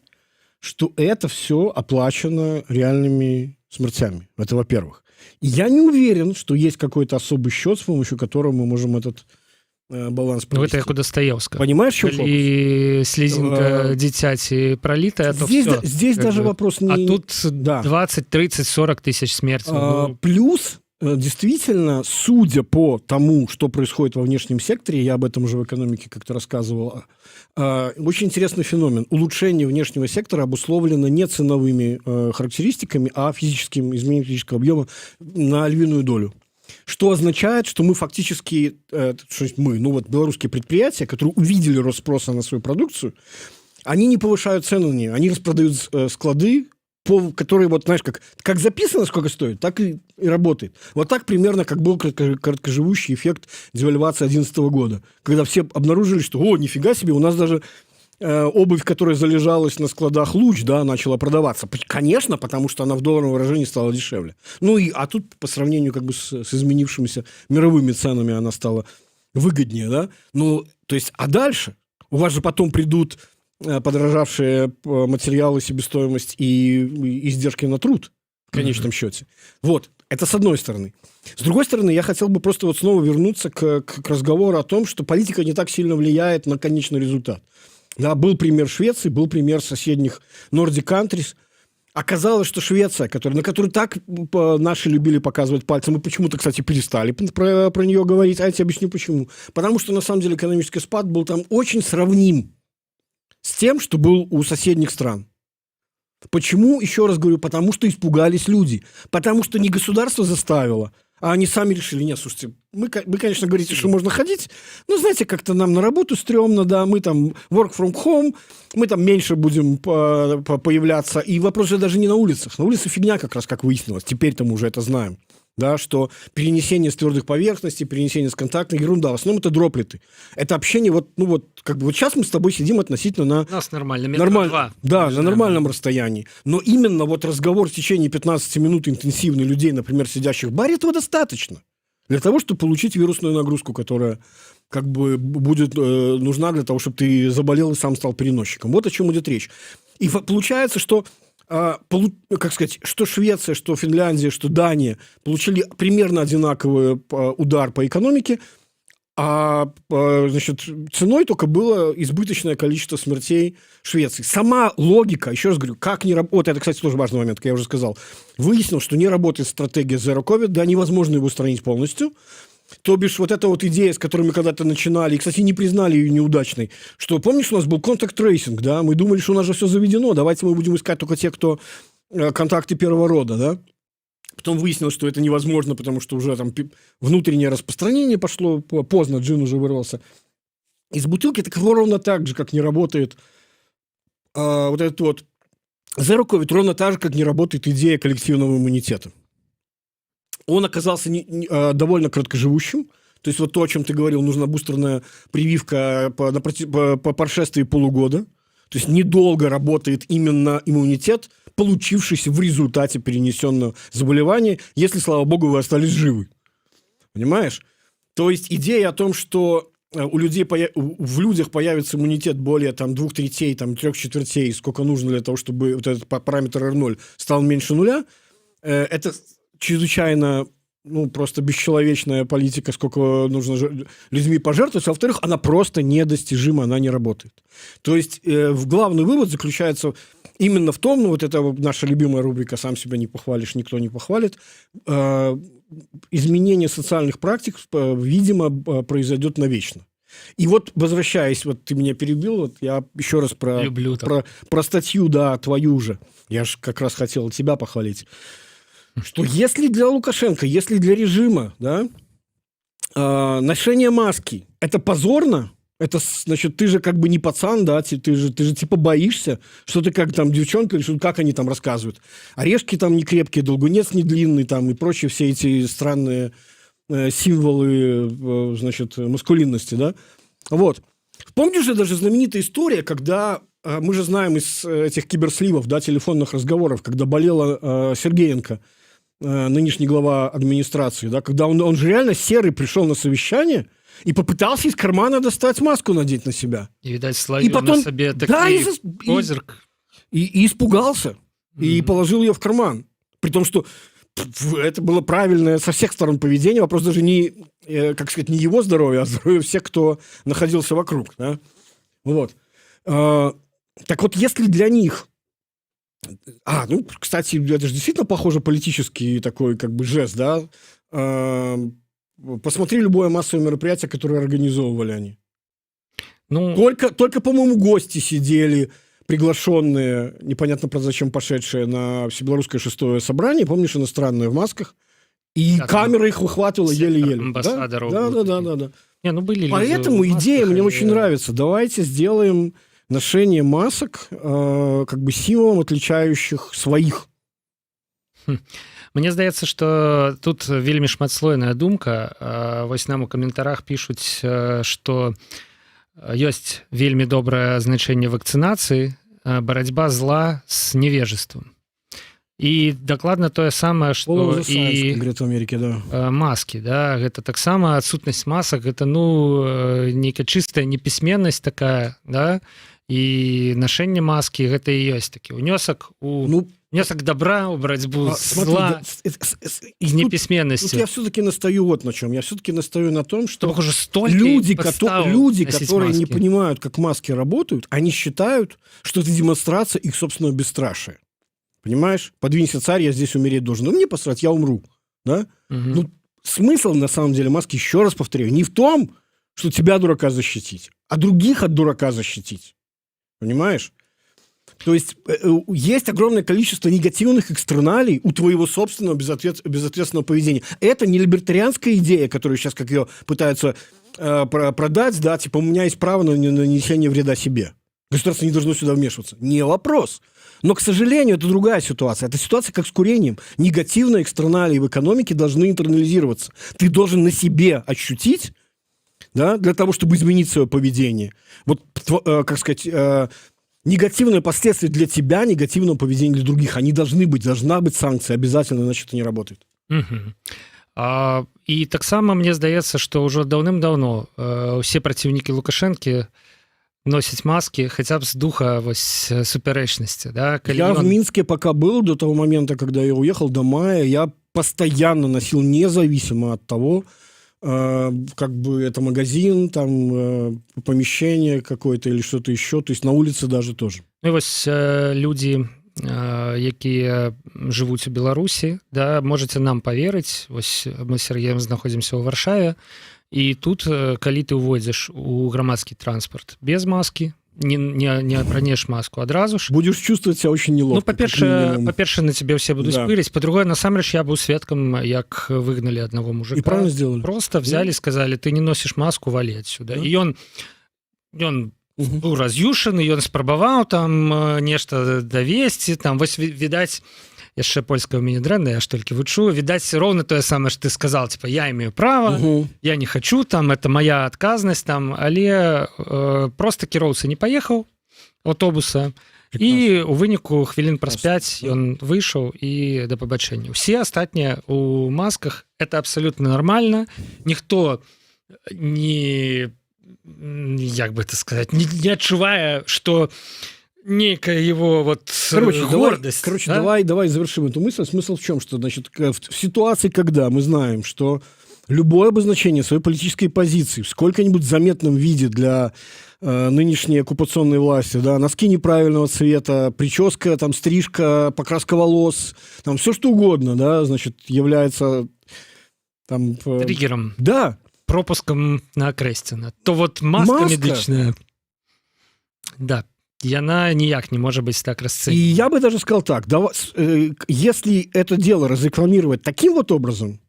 что это все оплачено реальными смертями. Это во-первых. И я не уверен, что есть какой-то особый счет, с помощью которого мы можем этот баланс провести. Ну, это как у Достоевского. Понимаешь, в чем фокус? И слезинка дитяти пролитая, то все. Здесь даже вопрос не... А тут 20, 30, 40 тысяч смертей. Плюс... Действительно, судя по тому, что происходит во внешнем секторе, я об этом уже в экономике как-то рассказывал, очень интересный феномен. Улучшение внешнего сектора обусловлено не ценовыми характеристиками, а физическим изменением физического объема на львиную долю. Что означает, что мы фактически, белорусские предприятия, которые увидели рост спроса на свою продукцию, они не повышают цену на нее, они распродают склады который вот, знаешь, как записано, сколько стоит, так и работает. Вот так примерно, как был короткоживущий эффект девальвации 2011 года, когда все обнаружили, что, нифига себе, у нас даже обувь, которая залежалась на складах «Луч», да, начала продаваться. Конечно, потому что она в долларовом выражении стала дешевле. А тут по сравнению как бы с изменившимися мировыми ценами она стала выгоднее, да. То есть, а дальше? У вас же потом придут подорожавшие материалы, себестоимость и издержки на труд в конечном счете. Вот, это с одной стороны. С другой стороны, я хотел бы просто вот снова вернуться к разговору о том, что политика не так сильно влияет на конечный результат. Да, был пример Швеции, был пример соседних Nordic countries. Оказалось, что Швеция, на которую так наши любили показывать пальцем, и почему-то, кстати, перестали про нее говорить, а я тебе объясню почему. Потому что, на самом деле, экономический спад был там очень сравним с тем, что был у соседних стран. Почему? Еще раз говорю, потому что испугались люди. Потому что не государство заставило, а они сами решили, нет, слушайте, вы, конечно, говорите, что можно ходить, но, знаете, как-то нам на работу стрёмно, да, мы там work from home, мы там меньше будем появляться. И вопрос же даже не на улицах. На улице фигня как раз, как выяснилось. Теперь-то мы уже это знаем. Да, что перенесение с твердых поверхностей, перенесение с контактных, ерунда. В основном это дроплеты. Это общение, вот сейчас мы с тобой сидим относительно у нас нормально, да, на нормальном расстоянии. Но именно вот разговор в течение 15 минут интенсивный людей, например, сидящих в баре, этого достаточно. Для того, чтобы получить вирусную нагрузку, которая как бы будет нужна для того, чтобы ты заболел и сам стал переносчиком. Вот о чем идет речь. И получается, что что Швеция, что Финляндия, что Дания получили примерно одинаковый удар по экономике, значит, ценой только было избыточное количество смертей Швеции. Сама логика, еще раз говорю, как не работает, вот это, кстати, тоже важный момент, как я уже сказал, выяснилось, что не работает стратегия Zero Covid, да, невозможно его устранить полностью. То бишь, вот эта вот идея, с которой мы когда-то начинали, и, кстати, не признали ее неудачной, что, помнишь, у нас был contact tracing, да, мы думали, что у нас же все заведено, давайте мы будем искать только те, кто контакты первого рода, да. Потом выяснилось, что это невозможно, потому что уже там внутреннее распространение пошло, поздно, джин уже вырвался из бутылки, так ровно так же, как не работает вот этот вот Zero Covid, ровно так же, как не работает идея коллективного иммунитета. Он оказался довольно короткоживущим. То есть вот то, о чем ты говорил, нужна бустерная прививка по прошествии полугода. То есть недолго работает именно иммунитет, получившийся в результате перенесенного заболевания, если, слава богу, вы остались живы. Понимаешь? То есть идея о том, что в людях появится иммунитет более там, 2/3, там, 3/4, сколько нужно для того, чтобы вот этот параметр R0 стал меньше нуля, это чрезвычайно, просто бесчеловечная политика, сколько нужно людьми пожертвовать. А во-вторых, она просто недостижима, она не работает. То есть главный вывод заключается именно в том, вот это наша любимая рубрика «Сам себя не похвалишь, никто не похвалит», изменение социальных практик, видимо, произойдет навечно. И вот, возвращаясь, вот ты меня перебил, вот я еще раз про статью, да, твою же, я же как раз хотел тебя похвалить, что если для Лукашенко, если для режима, да, ношение маски – это позорно, это, значит, ты же как бы не пацан, да, ты же типа боишься, что ты как там девчонка, или что, как они там рассказывают. Орешки там не крепкие, долгунец не длинный там и прочие все эти странные символы, значит, маскулинности, да. Вот. Помнишь же даже знаменитая история, когда, мы же знаем из этих киберсливов, да, телефонных разговоров, когда болела Сергеенко, нынешний глава администрации, да, когда он же реально серый пришел на совещание и попытался из кармана достать маску, надеть на себя. И, видать, словил на себе такой озерк. И испугался. И положил ее в карман. При том, что это было правильное со всех сторон поведение. Вопрос даже не, как сказать, не его здоровья, а здоровья всех, кто находился вокруг. Да? Вот. Так вот, если для них... кстати, это же действительно похоже политический такой как бы жест, да? Посмотри любое массовое мероприятие, которое организовывали они. Только, по-моему, гости сидели, приглашенные, непонятно про зачем пошедшие на Всебелорусское 6-е собрание, помнишь, иностранные в масках, и камера их выхватывала еле-еле. Амбассадоров. Да. Были Поэтому идея мне очень нравится. Давайте сделаем ношение масок как бы символом, отличающих своих. Мне здаецца, што тут вельмі шматслойная думка. Вось нам у каментарах пішуць, што ёсць вельмі добрае значэнне вакцынацыі, барацьба зла з невежествам. І дакладна тое самае, што і в Америке, да. Маскі, да, гэта таксама адсутнасць масак, гэта нейкая чыстая непісьменнасць такая, да, і нашэнне маскі гэта і ёсць такі унёсак внесок добра у борьбу зла и неписьменности. Тут я все-таки настаю вот на чем. Я все-таки настаю на том, что уже люди, которые не понимают, как маски работают, они считают, что это демонстрация их собственного бесстрашия. Понимаешь? Подвинься, царь, я здесь умереть должен. Ну, мне посрать, я умру. Да? Ну, смысл, на самом деле, маски, еще раз повторяю, не в том, что тебя, дурака, защитить, а других от дурака защитить. Понимаешь? То есть есть огромное количество негативных экстерналей у твоего собственного безответственного поведения. Это не либертарианская идея, которую сейчас, как ее пытаются продать, да, типа у меня есть право на нанесение вреда себе. Государство не должно сюда вмешиваться. Не вопрос. Но, к сожалению, это другая ситуация. Это ситуация, как с курением. Негативные экстерналии в экономике должны интернализироваться. Ты должен на себе ощутить, да, для того, чтобы изменить свое поведение. Вот, как сказать, негативные последствия для тебя, негативного поведения для других, они должны быть, должна быть санкция обязательно, иначе это не работает. І таксама мне здаецца, што ўжо даўным-даўно усе праціўнікі Лукашэнкі носяць маски хотя бы с духа суперечности. Да? Я в Минске пока был, до того момента, когда я уехал, до мая, я постоянно носил, независимо от того, как бы это магазин, там помещение какое-то или что-то еще, то есть на улице даже тоже. Ну, вот люди, якія жывуць у Беларусі, да, можете нам поверыць, вось мы з Сергеем знаходзімся ў Варшаве, і тут, калі ты ўводзіш у грамадскі транспорт без маски, не апранеш маску адразу ж, будешь чувствовать себя очень неловко. Ну, па-перше, на тебе все будут пырить, по-другое, насамрэч, я был сведком, як выгнали одного мужика. И правильно сделали. Просто взяли, сказали, ты не носишь маску, вали отсюда. И он быў раз'юшаны, ён спрабаваў там нешта давесці, там вось відаць, яшчэ польская ў мяне дрэнная, я ж толькі вучу, відаць роўна тое самае, што ты сказал, типа, я имею право, я не хочу, там это моя адказнасць, там, але просто кіроўца не паехаў аўтобуса, і у выніку хвілін праз 5 ён выйшаў і да пабачэння. Усе астатнія у масках, это абсолютно нормально, ніхто не, як бы это сказать, не адчувае, что некая его вот гордость. Давай завершим эту мысль. Смысл в чем? Что, значит, в ситуации, когда мы знаем, что любое обозначение своей политической позиции в сколько-нибудь заметном виде для нынешней оккупационной власти, да, носки неправильного цвета, прическа, там, стрижка, покраска волос, там, все что угодно, да, значит, является там... триггером. Да. Пропуском на Крестина. То вот маска медичная. Да. Яна ніяк не может быть так расценена. И я бы даже сказал так, если это дело разрекламировать таким вот образом,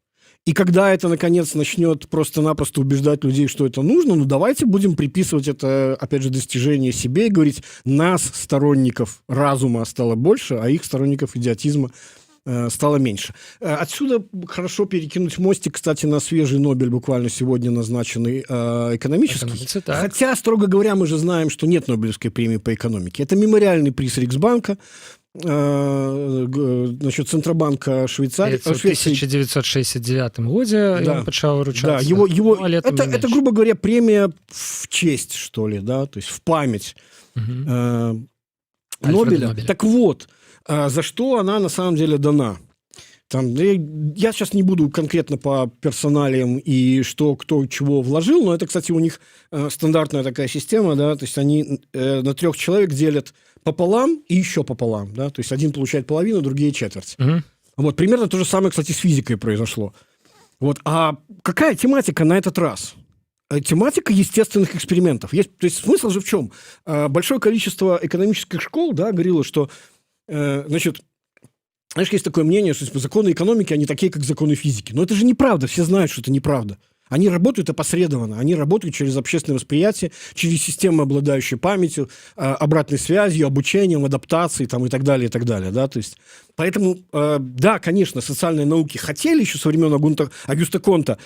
и когда это, наконец, начнет просто-напросто убеждать людей, что это нужно, ну, давайте будем приписывать это, опять же, достижение себе и говорить, нас, сторонников разума, стало больше, а их сторонников идиотизма стало меньше. Отсюда хорошо перекинуть мостик, кстати, на свежий Нобель, буквально сегодня назначенный, экономический. Хотя, строго говоря, мы же знаем, что нет Нобелевской премии по экономике. Это мемориальный приз Риксбанка, значит, Центробанка Швейцарии. В 1969 году он начал вручаться. Да, это, грубо говоря, премия в честь, что ли, да, то есть в память Нобеля. Так вот, за что она на самом деле дана. Там, я сейчас не буду конкретно по персоналиям и что, кто, чего вложил, но это, кстати, у них стандартная такая система, да, то есть они на 3 человек делят пополам и еще пополам, да, то есть один получает половину, другие четверть. Вот, примерно то же самое, кстати, с физикой произошло. Вот, а какая тематика на этот раз? Тематика естественных экспериментов. То есть смысл же в чем? Большое количество экономических школ, да, говорило, что значит, знаешь, есть такое мнение, что законы экономики, они такие, как законы физики. Но это же неправда, все знают, что это неправда. Они работают опосредованно, они работают через общественное восприятие, через системы, обладающие памятью, обратной связью, обучением, адаптацией там, и так далее, и так далее. Да? То есть, поэтому, да, конечно, социальные науки хотели еще со времен Агюста Конта,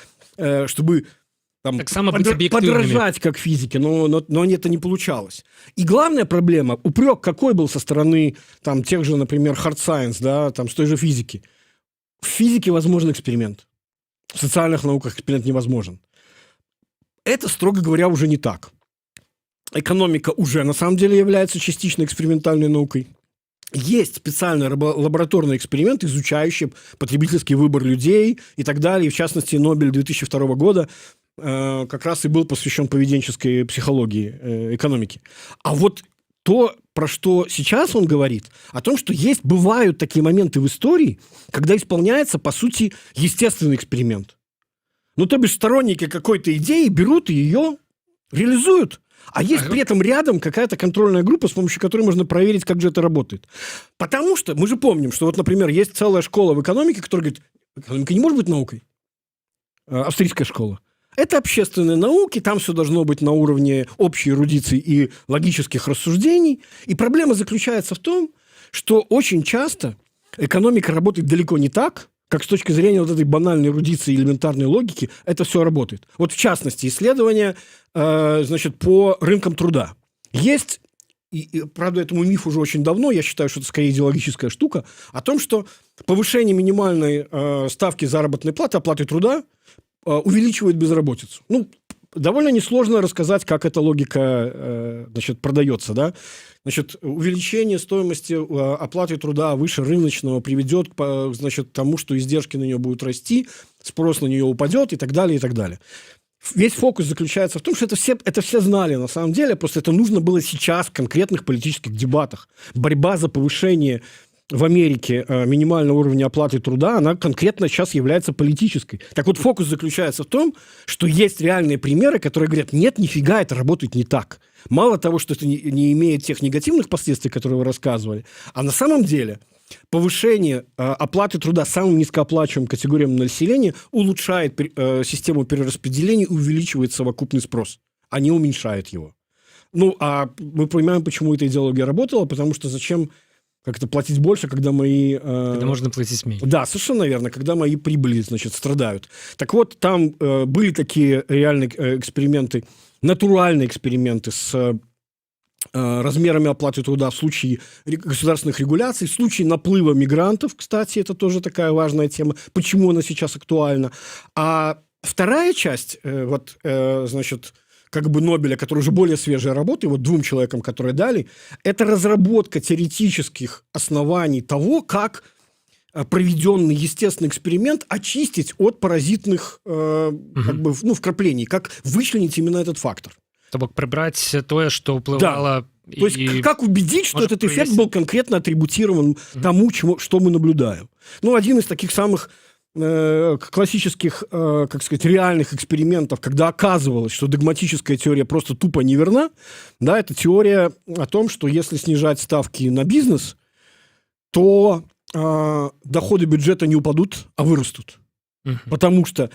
чтобы там, так само быть объективными. подражать как физике, но это не получалось. И главная проблема, упрек какой был со стороны там, тех же, например, hard science, да, там, с той же физики. В физике возможен эксперимент. В социальных науках эксперимент невозможен. Это, строго говоря, уже не так. Экономика уже, на самом деле, является частично экспериментальной наукой. Есть специальные лабораторные эксперименты, изучающие потребительский выбор людей и так далее. И, в частности, Нобель 2002 года как раз и был посвящен поведенческой психологии экономики. А вот то, про что сейчас он говорит, о том, что бывают такие моменты в истории, когда исполняется, по сути, естественный эксперимент. Ну, то бишь, сторонники какой-то идеи берут и ее реализуют. А есть при этом рядом какая-то контрольная группа, с помощью которой можно проверить, как же это работает. Потому что мы же помним, что вот, например, есть целая школа в экономике, которая говорит, экономика не может быть наукой. Австрийская школа. Это общественные науки, там все должно быть на уровне общей эрудиции и логических рассуждений. И проблема заключается в том, что очень часто экономика работает далеко не так, как с точки зрения вот этой банальной эрудиции и элементарной логики это все работает. Вот в частности, исследования по рынкам труда. Есть, правда, этому миф уже очень давно, я считаю, что это скорее идеологическая штука, о том, что повышение минимальной ставки заработной платы, оплаты труда, увеличивает безработицу. Ну, довольно несложно рассказать, как эта логика продается. Да? Значит, увеличение стоимости оплаты труда выше рыночного приведет к тому, что издержки на нее будут расти, спрос на нее упадет и так далее, и так далее. Весь фокус заключается в том, что это все знали на самом деле, просто это нужно было сейчас в конкретных политических дебатах. Борьба за повышение в Америке минимального уровня оплаты труда, она конкретно сейчас является политической. Так вот, фокус заключается в том, что есть реальные примеры, которые говорят, нет, нифига, это работает не так. Мало того, что это не имеет тех негативных последствий, которые вы рассказывали, а на самом деле повышение оплаты труда самым низкооплачиваемым категориям населения улучшает систему перераспределения и увеличивает совокупный спрос, а не уменьшает его. Ну, а мы понимаем, почему эта идеология работала, потому что зачем как-то платить больше, когда мои... Когда можно платить меньше. Да, совершенно верно, когда мои прибыли, страдают. Так вот, там были такие реальные эксперименты, натуральные эксперименты с размерами оплаты труда в случае государственных регуляций, в случае наплыва мигрантов, кстати, это тоже такая важная тема, почему она сейчас актуальна. А вторая часть, Нобеля, который уже более свежая работа, и вот 2 человекам, которые дали, это разработка теоретических оснований того, как проведенный естественный эксперимент очистить от паразитных вкраплений, как вычленить именно этот фактор. То бок прибрать то, что уплывало... Да. То есть как убедить, что этот эффект был конкретно атрибутирован тому, что мы наблюдаем. Ну, один из таких самых классических, реальных экспериментов, когда оказывалось, что догматическая теория просто тупо неверна, да, это теория о том, что если снижать ставки на бизнес, то доходы бюджета не упадут, а вырастут. Потому что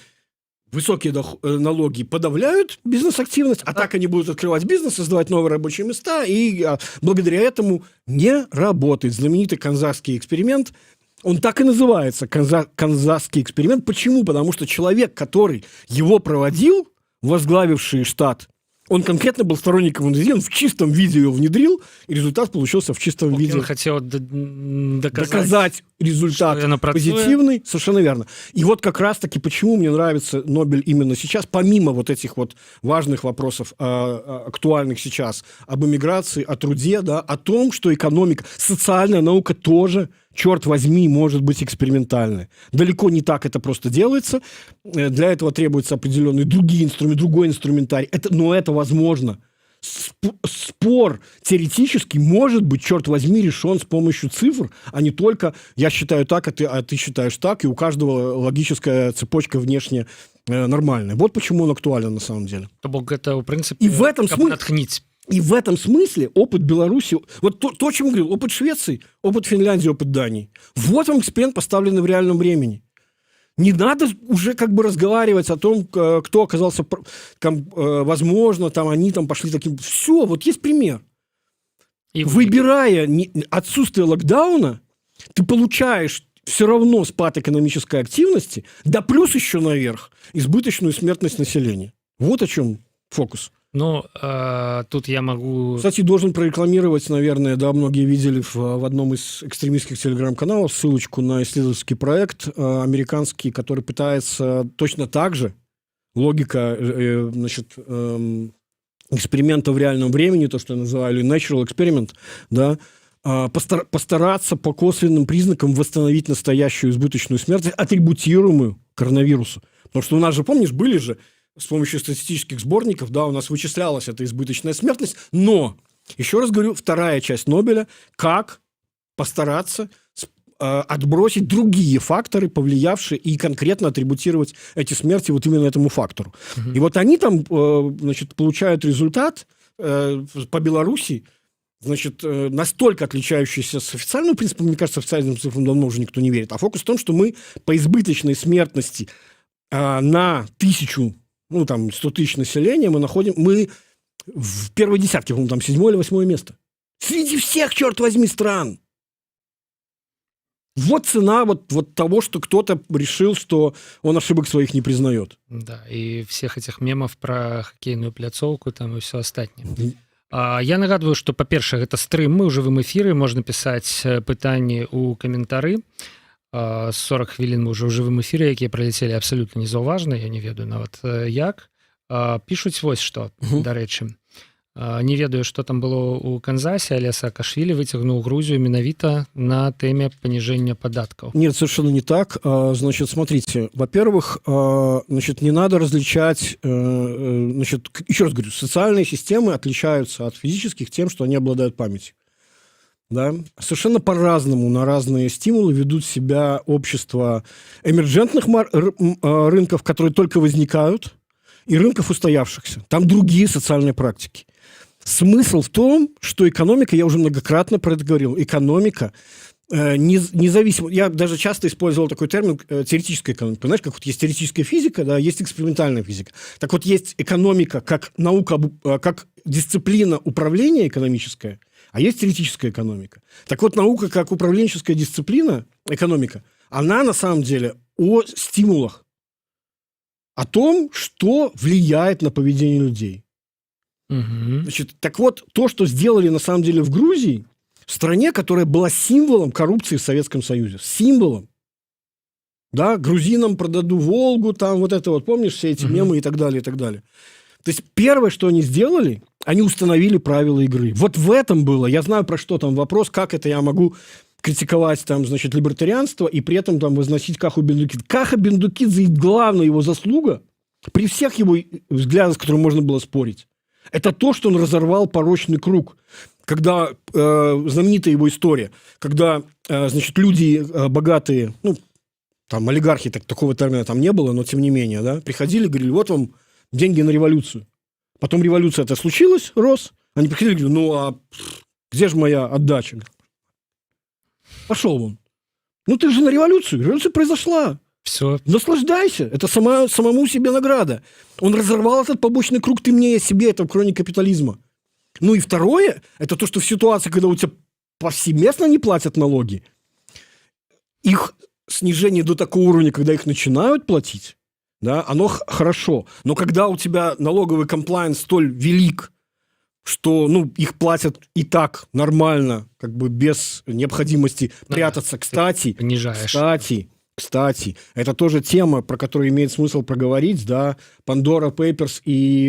высокие налоги подавляют бизнес-активность, а так они будут открывать бизнес, создавать новые рабочие места, и благодаря этому не работает. Знаменитый канзасский эксперимент, он так и называется, канзасский эксперимент. Почему? Потому что человек, который его проводил, возглавивший штат, он конкретно был сторонником индустрии, он в чистом виде ее внедрил, и результат получился в чистом виде. Он хотел доказать результат позитивный, совершенно верно. И вот как раз-таки почему мне нравится Нобель именно сейчас, помимо вот этих вот важных вопросов, актуальных сейчас, об эмиграции, о труде, да, о том, что экономика, социальная наука тоже, черт возьми, может быть экспериментальной. Далеко не так это просто делается. Для этого требуется определенный другой инструментарий. Но это возможно. Спор теоретически может быть, черт возьми, решен с помощью цифр, а не только я считаю так, а ты считаешь так, и у каждого логическая цепочка внешне нормальная. Вот почему он актуален на самом деле. То бок это, в принципе, и в этом натхнить. И в этом смысле опыт Беларуси, вот то, о чем я говорил, опыт Швеции, опыт Финляндии, опыт Дании. Вот вам эксперимент, поставленный в реальном времени. Не надо уже как бы разговаривать о том, кто оказался, возможно, там они там пошли таким... Все, вот есть пример. И Выбирая отсутствие локдауна, ты получаешь все равно спад экономической активности, да плюс еще наверх избыточную смертность населения. Вот о чем фокус. Ну, тут я могу... Кстати, должен прорекламировать, наверное, да, многие видели в одном из экстремистских телеграм-каналов ссылочку на исследовательский проект американский, который пытается точно так же, логика, значит, эксперимента в реальном времени, то, что называли natural experiment, да, постараться по косвенным признакам восстановить настоящую избыточную смертность, атрибутируемую коронавирусу. Потому что у нас же, помнишь, были же с помощью статистических сборников, да, у нас вычислялась эта избыточная смертность, но, еще раз говорю, вторая часть Нобеля, как постараться отбросить другие факторы, повлиявшие, и конкретно атрибутировать эти смерти вот именно этому фактору. И вот они там, значит, получают результат по Беларуси, значит, настолько отличающийся с официальным принципом, мне кажется, официальным цифрам давно уже никто не верит, а фокус в том, что мы по избыточной смертности на 1000, ну, там, 100 тысяч населения мы в первой десятке, по-моему, там, 7-е или 8-е место. Среди всех, черт возьми, стран. Вот цена вот того, что кто-то решил, что он ошибок своих не признает. Да, и всех этих мемов про хоккейную пляцоўку там и все астатняе. Я нагадываю, что, па-першае, гэта стрым, мы ў жывым эфіры, можна пісаць пытанні ў каментары. 40 хвілін мы ўжо ў жывым эфіры, якія праляцелі абсалютна незаўважна, я не ведаю нават як. Пішуць вось што, дарэчы. Не ведаю, что там было у Канзасе, але Саакашвілі выцягнуў Грузию менавіта на теме понижения податков. Нет, совершенно не так. Значит, смотрите, во-первых, значит, не надо различать, значит, еще раз говорю, социальные системы отличаются от физических тем, что они обладают памятью. Да? Совершенно по-разному на разные стимулы ведут себя общества эмерджентных рынков, которые только возникают, и рынков устоявшихся. Там другие социальные практики. Смысл в том, что экономика, я уже многократно про это говорил, экономика независимо... Я даже часто использовал такой термин теоретическая экономика. Знаешь, как вот есть теоретическая физика, да, есть экспериментальная физика. Так вот, есть экономика как наука, как дисциплина управления экономическая, а есть теоретическая экономика. Так вот, наука как управленческая дисциплина, экономика, она на самом деле о стимулах, о том, что влияет на поведение людей. Значит, так вот, то, что сделали на самом деле в Грузии, в стране, которая была символом коррупции в Советском Союзе. Символом. Да, грузинам продаду Волгу, там вот это вот, помнишь, все эти мемы и так далее, и так далее. То есть первое, что они сделали, они установили правила игры. Вот в этом было, я знаю, про что там вопрос, как это я могу критиковать там, значит, либертарианство и при этом там возносить Каху Бендукидзе. Каха Бендукидзе, главная его заслуга, при всех его взглядах, с которыми можно было спорить, это то, что он разорвал порочный круг. Когда знаменитая его история, когда, значит, люди богатые, ну, там олигархи, такого термина там не было, но тем не менее, да, приходили, говорили, вот вам деньги на революцию. Потом революция это случилась, рос, они приходили, говорили, ну, а где же моя отдача? Пошел вон. Ну, ты же на революцию. Революция произошла. Все. Наслаждайся. Это самому себе награда. Он разорвал этот побочный круг «ты мне, я себе». Это в кроне капитализма. Ну и второе, это то, что в ситуации, когда у тебя повсеместно не платят налоги, их снижение до такого уровня, когда их начинают платить, да, оно хорошо. Но когда у тебя налоговый комплайнс столь велик, что, ну, их платят и так нормально, как бы без необходимости прятаться. Кстати, это тоже тема, про которую имеет смысл проговорить, да, Pandora Papers и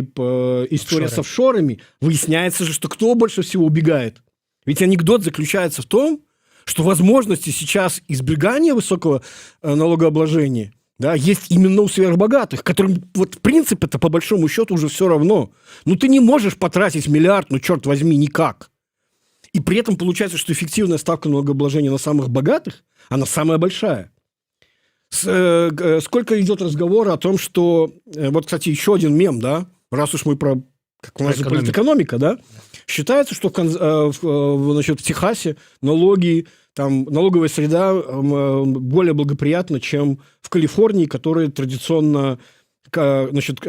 история с офшорами. Выясняется же, что кто больше всего убегает. Ведь анекдот заключается в том, что возможности сейчас избегания высокого налогообложения, да, есть именно у сверхбогатых, которым вот в принципе-то по большому счету уже все равно. Ну, ты не можешь потратить миллиард, ну, черт возьми, никак. И при этом получается, что эффективная ставка налогообложения на самых богатых, она самая большая. Сколько идет разговора о том, что... Вот, кстати, еще один мем, да? Раз уж мы про... Как у нас же политэкономика, да? Считается, что значит, в Техасе налоги там налоговая среда более благоприятна, чем в Калифорнии, которая традиционно, значит,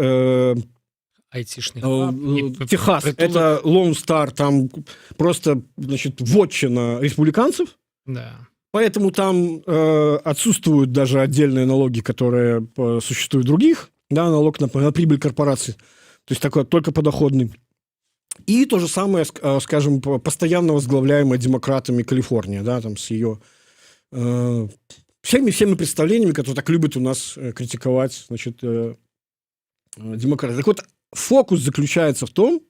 Айтишный Техас, это Lone Star, там просто, значит, вотчина республиканцев. Да. Поэтому там отсутствуют даже отдельные налоги, которые существуют в других, да, налог на прибыль корпораций, то есть такой только подоходный. И то же самое, скажем, постоянно возглавляемая демократами Калифорния, да, там с ее всеми представлениями, которые так любят у нас критиковать, значит, демократы. Так вот, фокус заключается в том,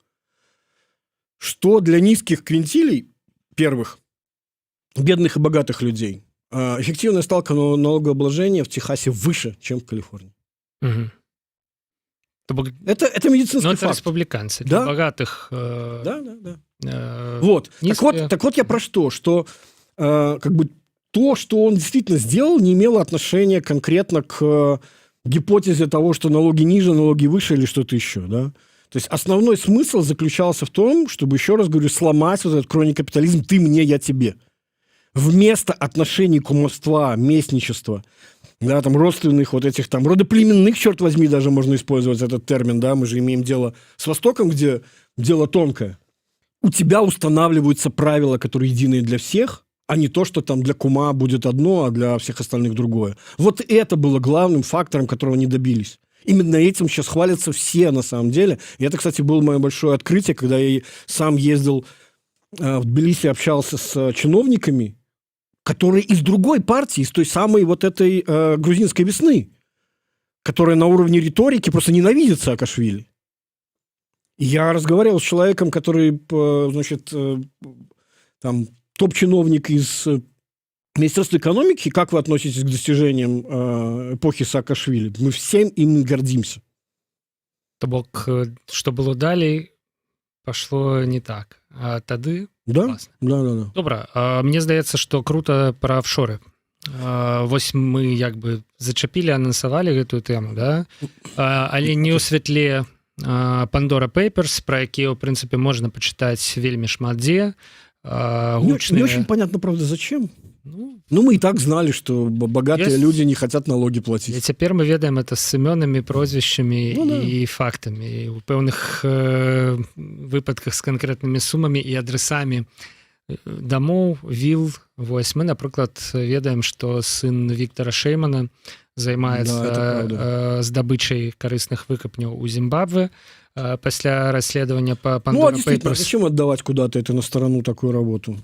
что для низких квинтилей, первых, бедных и богатых людей, эффективная ставка налогообложения в Техасе выше, чем в Калифорнии. Угу. Это медицинский факт. Это республиканцы. Для богатых... Да. Вот. Так вот я про что? Что как бы то, что он действительно сделал, не имело отношения конкретно к гипотезе того, что налоги ниже, налоги выше или что-то еще, да? То есть основной смысл заключался в том, чтобы, еще раз говорю, сломать вот этот кроникапитализм «ты мне, я тебе». Вместо отношений кумовства, местничества, да, там, родственных вот этих там, родоплеменных, черт возьми, даже можно использовать этот термин, да, мы же имеем дело с Востоком, где дело тонкое. У тебя устанавливаются правила, которые единые для всех, а не то, что там для кума будет одно, а для всех остальных другое. Вот это было главным фактором, которого не добились. Именно этим сейчас хвалятся все, на самом деле. И это, кстати, было мое большое открытие, когда я сам ездил в Тбилиси, общался с чиновниками, которые из другой партии, из той самой вот этой грузинской весны, которая на уровне риторики просто ненавидит Саакашвили. И я разговаривал с человеком, который, значит, там, топ-чиновник из Министерства экономики. Как вы относитесь к достижениям эпохи Саакашвили? Мы всем им гордимся. То бок, что было далей, пошло не так. А тады... Да? Да. Добра, мне здаецца, што круто пра афшоры. Вось мы як бы зачапілі, анансавалі гэтую тэму, да? Але не ў святле Pandora Papers, пра якія, ў прынцыпе, можна пачытаць вельмі шмат дзе. Не очень понятно, правда, зачем. Ну, мы и так знали, что богатые люди не хотят налоги платить. И теперь мы ведаем это с именами, прозвищами и фактами. И у пэўных выпадках с конкретными суммами и адресами домов, вилл. Вось мы, напрыклад, ведаем, что сын Виктора Шеймана займаецца здабычай карысных выкапняў у Зимбабве пасля расследования по Pandora Papers. Зачем отдавать куда-то это на сторону такую работу?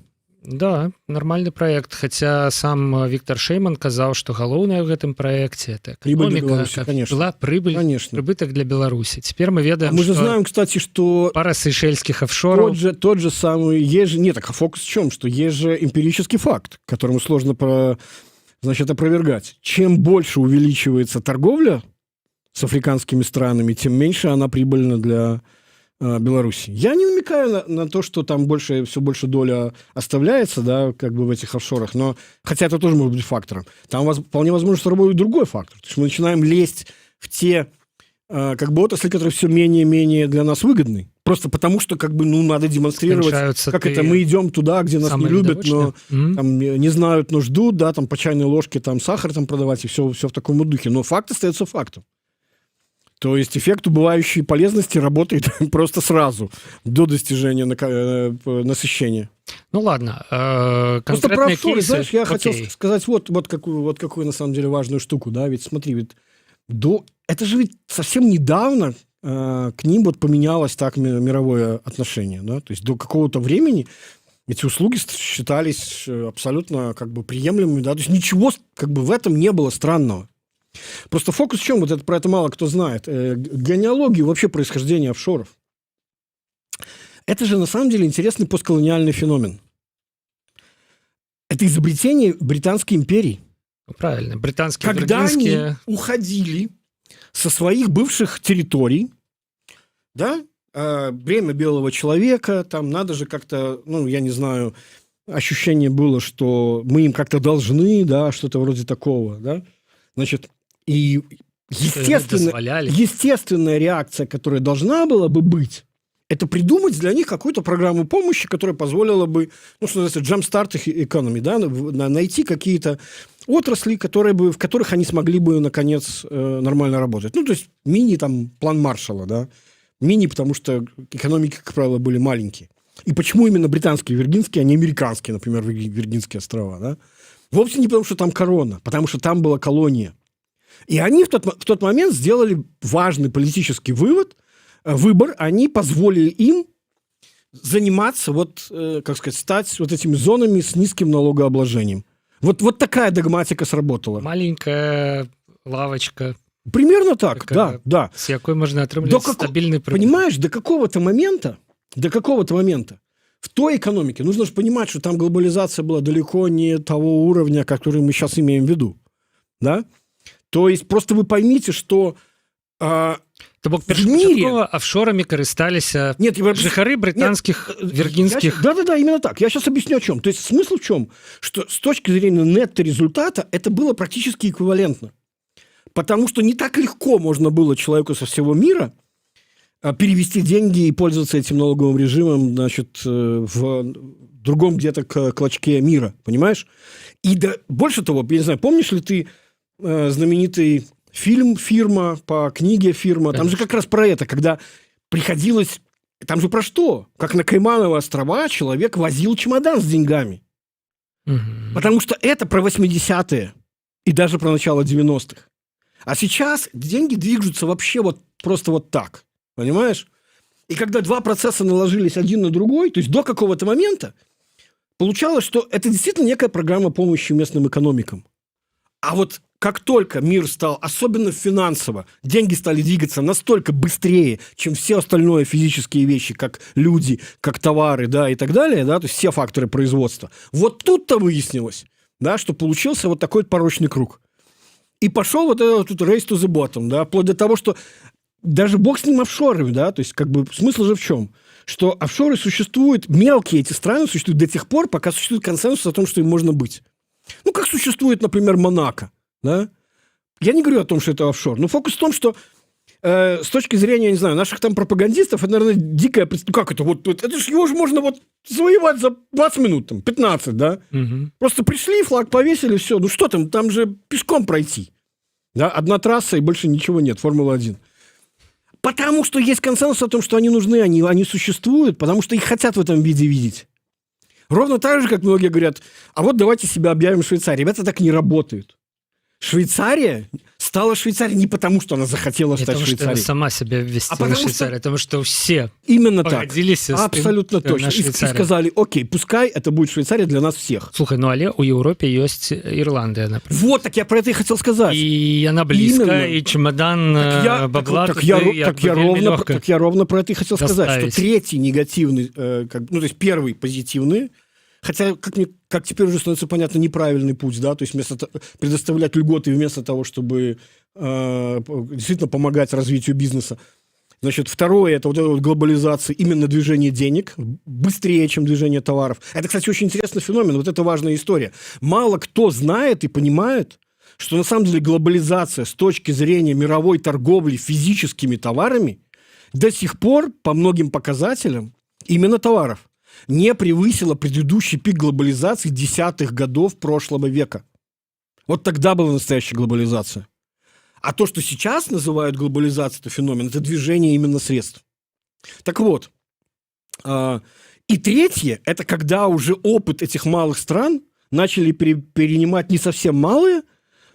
Да, нормальный проект, хотя сам Виктор Шейман казаў, што галоўнае ў гэтым праекце это экономика, была прибыль, прибыток для Беларуси. Теперь мы ведаем, мы же знаем, кстати, что пара сейшельских офшоров. Тот же самый, не так, а фокус в чем, что есть же эмпирический факт, которому сложно значит, опровергать. Чем больше увеличивается торговля с африканскими странами, тем меньше она прибыльна для Беларуси. Я не намекаю на то, что там все больше доля оставляется, да, как бы в этих офшорах, но хотя это тоже может быть фактором. Там вполне возможно, что работает другой фактор. То есть мы начинаем лезть в те как бы отрасли, которые все менее и менее для нас выгодны. Просто потому, что как бы, надо демонстрировать, как это мы идем туда, где нас не любят, но там, не знают, но ждут, да, там по чайной ложке там сахар там продавать и все в таком духе. Но факт остается фактом. То есть эффект убывающей полезности работает просто сразу, до достижения насыщения. Ну ладно, просто про офшоры, знаешь, я хотел сказать вот какую на самом деле важную штуку, да, ведь смотри, это же ведь совсем недавно к ним вот поменялось так мировое отношение, да, то есть до какого-то времени эти услуги считались абсолютно как бы приемлемыми, да, то есть ничего как бы в этом не было странного. Просто фокус в чем? Вот про это мало кто знает. Генеалогию вообще происхождения офшоров. Это же на самом деле интересный постколониальный феномен. Это изобретение Британской империи. Правильно, британские, когда они уходили со своих бывших территорий, да, бремя белого человека, там надо же как-то, я не знаю, ощущение было, что мы им как-то должны, да, что-то вроде такого, да. Значит, и естественная реакция, которая должна была бы быть, это придумать для них какую-то программу помощи, которая позволила бы, ну, что называется, jumpstart их экономи, да, найти какие-то отрасли, в которых они смогли бы, наконец, нормально работать. Ну, то есть там план Маршалла, да. Потому что экономики, как правило, были маленькие. И почему именно британские Виргинские, а не американские, например, Виргинские острова, да? Вовсе не потому, что там корона, потому что там была колония. И они в тот момент сделали важный политический выбор, они позволили им заниматься, стать вот этими зонами с низким налогообложением. Вот такая догматика сработала. Маленькая лавочка. Примерно так, да. С якой можно отрабатывать стабильный продукт. Понимаешь, до какого-то момента в той экономике, нужно же понимать, что там глобализация была далеко не того уровня, который мы сейчас имеем в виду. Да? То есть просто вы поймите, что То бок першапачаткова офшорамі карысталіся жыхары британских виргинских. Да, именно так. Я сейчас объясню о чем. То есть смысл в чем? Что с точки зрения нетто-результата это было практически эквивалентно. Потому что не так легко можно было человеку со всего мира перевести деньги и пользоваться этим налоговым режимом, значит, в другом где-то клочке мира, понимаешь? И больше того, я не знаю, помнишь ли ты знаменитый фильм «Фирма», по книге «Фирма»? Там же как раз про это, когда приходилось... Там же про что? Как на Каймановы острова человек возил чемодан с деньгами. Потому что это про 80-е и даже про начало 90-х. А сейчас деньги движутся вообще просто вот так. Понимаешь? И когда два процесса наложились один на другой, то есть до какого-то момента, получалось, что это действительно некая программа помощи местным экономикам. А вот как только мир стал, особенно финансово, деньги стали двигаться настолько быстрее, чем все остальные физические вещи, как люди, как товары, да, и так далее, да, то есть все факторы производства. Вот тут-то выяснилось, да, что получился вот такой порочный круг. И пошел вот этот race to the bottom, да, вплоть до того, что даже бог с ним офшорами, да, то есть как бы смысл же в чем? Что офшоры существуют, мелкие эти страны существуют до тех пор, пока существует консенсус о том, что им можно быть. Ну, как существует, например, Монако, да? Я не говорю о том, что это офшор, но фокус в том, что с точки зрения, я не знаю, наших там пропагандистов, это, наверное, дикое... Ну, как это? Это же его же можно завоевать за 20 минут, там, 15, да? Угу. Просто пришли, флаг повесили, все. Ну, что там же пешком пройти. Да? Одна трасса, и больше ничего нет, Формула-1. Потому что есть консенсус о том, что они нужны, они существуют, потому что их хотят в этом виде видеть. Ровно так же, как многие говорят, а вот давайте себя объявим Швейцарией. Ребята, так не работает. Швейцария стала Швейцарией не потому, что она захотела стать Швейцарией. Потому что она сама себя ввести на Швейцарию, потому что все именно погодились абсолютно точно. И сказали, окей, пускай это будет Швейцария для нас всех. Слухай, ну але у Европе есть Ирландия, например. Вот, так я про это и хотел сказать. И она близко, и чемодан бабла. Так я ровно про это и хотел сказать, что третий негативный, ну то есть первый позитивный, хотя, как теперь уже становится понятно, неправильный путь, да, то есть предоставлять льготы вместо того, чтобы действительно помогать развитию бизнеса. Значит, второе, это вот эта вот глобализация, именно движение денег, быстрее, чем движение товаров. Это, кстати, очень интересный феномен, вот это важная история. Мало кто знает и понимает, что на самом деле глобализация с точки зрения мировой торговли физическими товарами до сих пор, по многим показателям, именно товаров, не превысила предыдущий пик глобализации десятых годов прошлого века. Вот тогда была настоящая глобализация. А то, что сейчас называют глобализацией, это феномен, это движение именно средств. Так вот. И третье, это когда уже опыт этих малых стран начали перенимать не совсем малые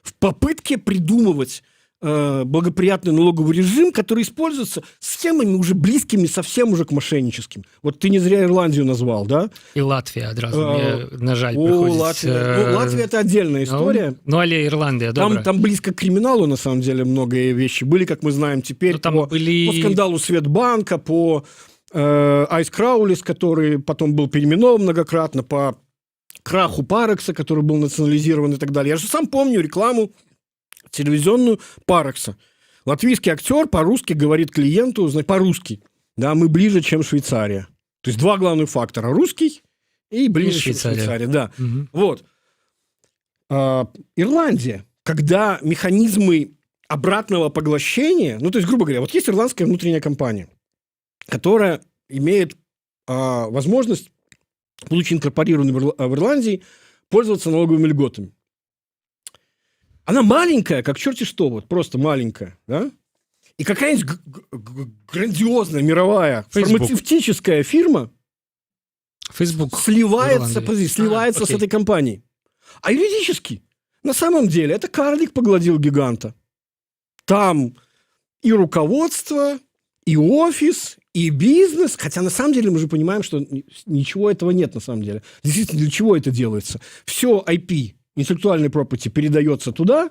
в попытке придумывать благоприятный налоговый режим, который используется схемами уже близкими совсем уже к мошенническим. Вот ты не зря Ирландию назвал, да? И Латвия одразу, мне, на жаль, приходит. Латвия – это отдельная история. Ну, але Ирландия, добре. Там близко к криминалу, на самом деле, многие вещи были, как мы знаем теперь, по скандалу Светбанка, по Айс Краулис, который потом был переименован многократно, по краху Парекса, который был национализирован и так далее. Я же сам помню рекламу телевизионную Парекса. Латвийский актер по-русски говорит клиенту, по-русски, да, мы ближе, чем Швейцария. То есть два главных фактора. Русский и ближе, чем Швейцария. Да. Угу. Вот. Ирландия, когда механизмы обратного поглощения, ну, то есть, грубо говоря, вот есть ирландская внутренняя компания, которая имеет возможность, будучи инкорпорированной в Ирландии, пользоваться налоговыми льготами. Она маленькая, как черти что, вот просто маленькая, да? И какая-нибудь грандиозная мировая фармацевтическая фирма Facebook сливается с этой компанией. А юридически, на самом деле, это карлик поглотил гиганта. Там и руководство, и офис, и бизнес. Хотя на самом деле мы же понимаем, что ничего этого нет на самом деле. Действительно, для чего это делается? Все IP, интеллектуальной property, передается туда,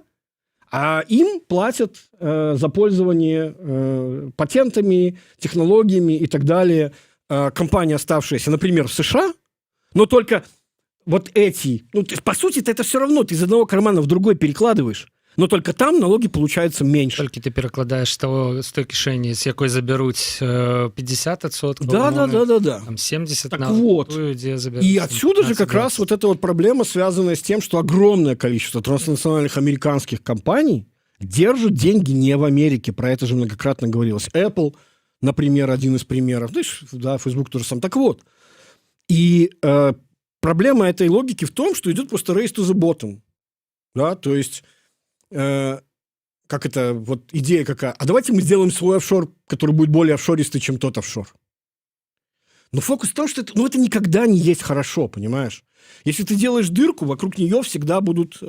а им платят за пользование патентами, технологиями и так далее компании, оставшиеся, например, в США, но только вот эти... Ну, по сути, это все равно, ты из одного кармана в другой перекладываешь, но только там налоги получаются меньше. Только ты перекладаешь с той кишени, с якой заберуць 50%, да. Там 70%. Так вот. И отсюда же как раз вот эта вот проблема, связанная с тем, что огромное количество транснациональных американских компаний держат деньги не в Америке. Про это же многократно говорилось. Apple, например, один из примеров. Да, Facebook тоже сам. Так вот. И проблема этой логики в том, что идет просто race to the bottom. Да, то есть... как это, вот идея какая? А давайте мы сделаем свой офшор, который будет более офшористый, чем тот офшор. Но фокус в том, что это никогда не есть хорошо, понимаешь? Если ты делаешь дырку, вокруг нее всегда будут,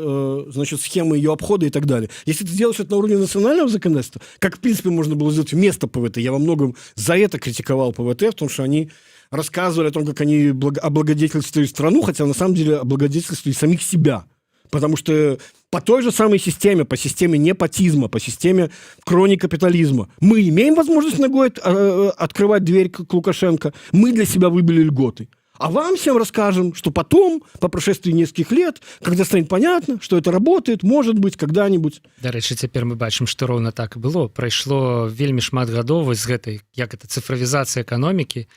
значит, схемы ее обхода и так далее. Если ты делаешь это на уровне национального законодательства, как, в принципе, можно было сделать вместо ПВТ, я во многом за это критиковал ПВТ, потому что они рассказывали о том, как они облагодетельствуют страну, хотя на самом деле облагодетельствуют самих себя. Потому что по той же самой системе, по системе непотизма, по системе кроникапитализма, мы имеем возможность ногой открывать дверь к Лукашенко, мы для себя выбили льготы. А вам всем расскажем, что потом, по прошествии нескольких лет, когда станет понятно, что это работает, может быть, когда-нибудь. Дарэчы, цяпер мы бачым, што роўна так і было. Прайшло вельмі шмат гадоў з гэтай, як это, цифровизация экономики.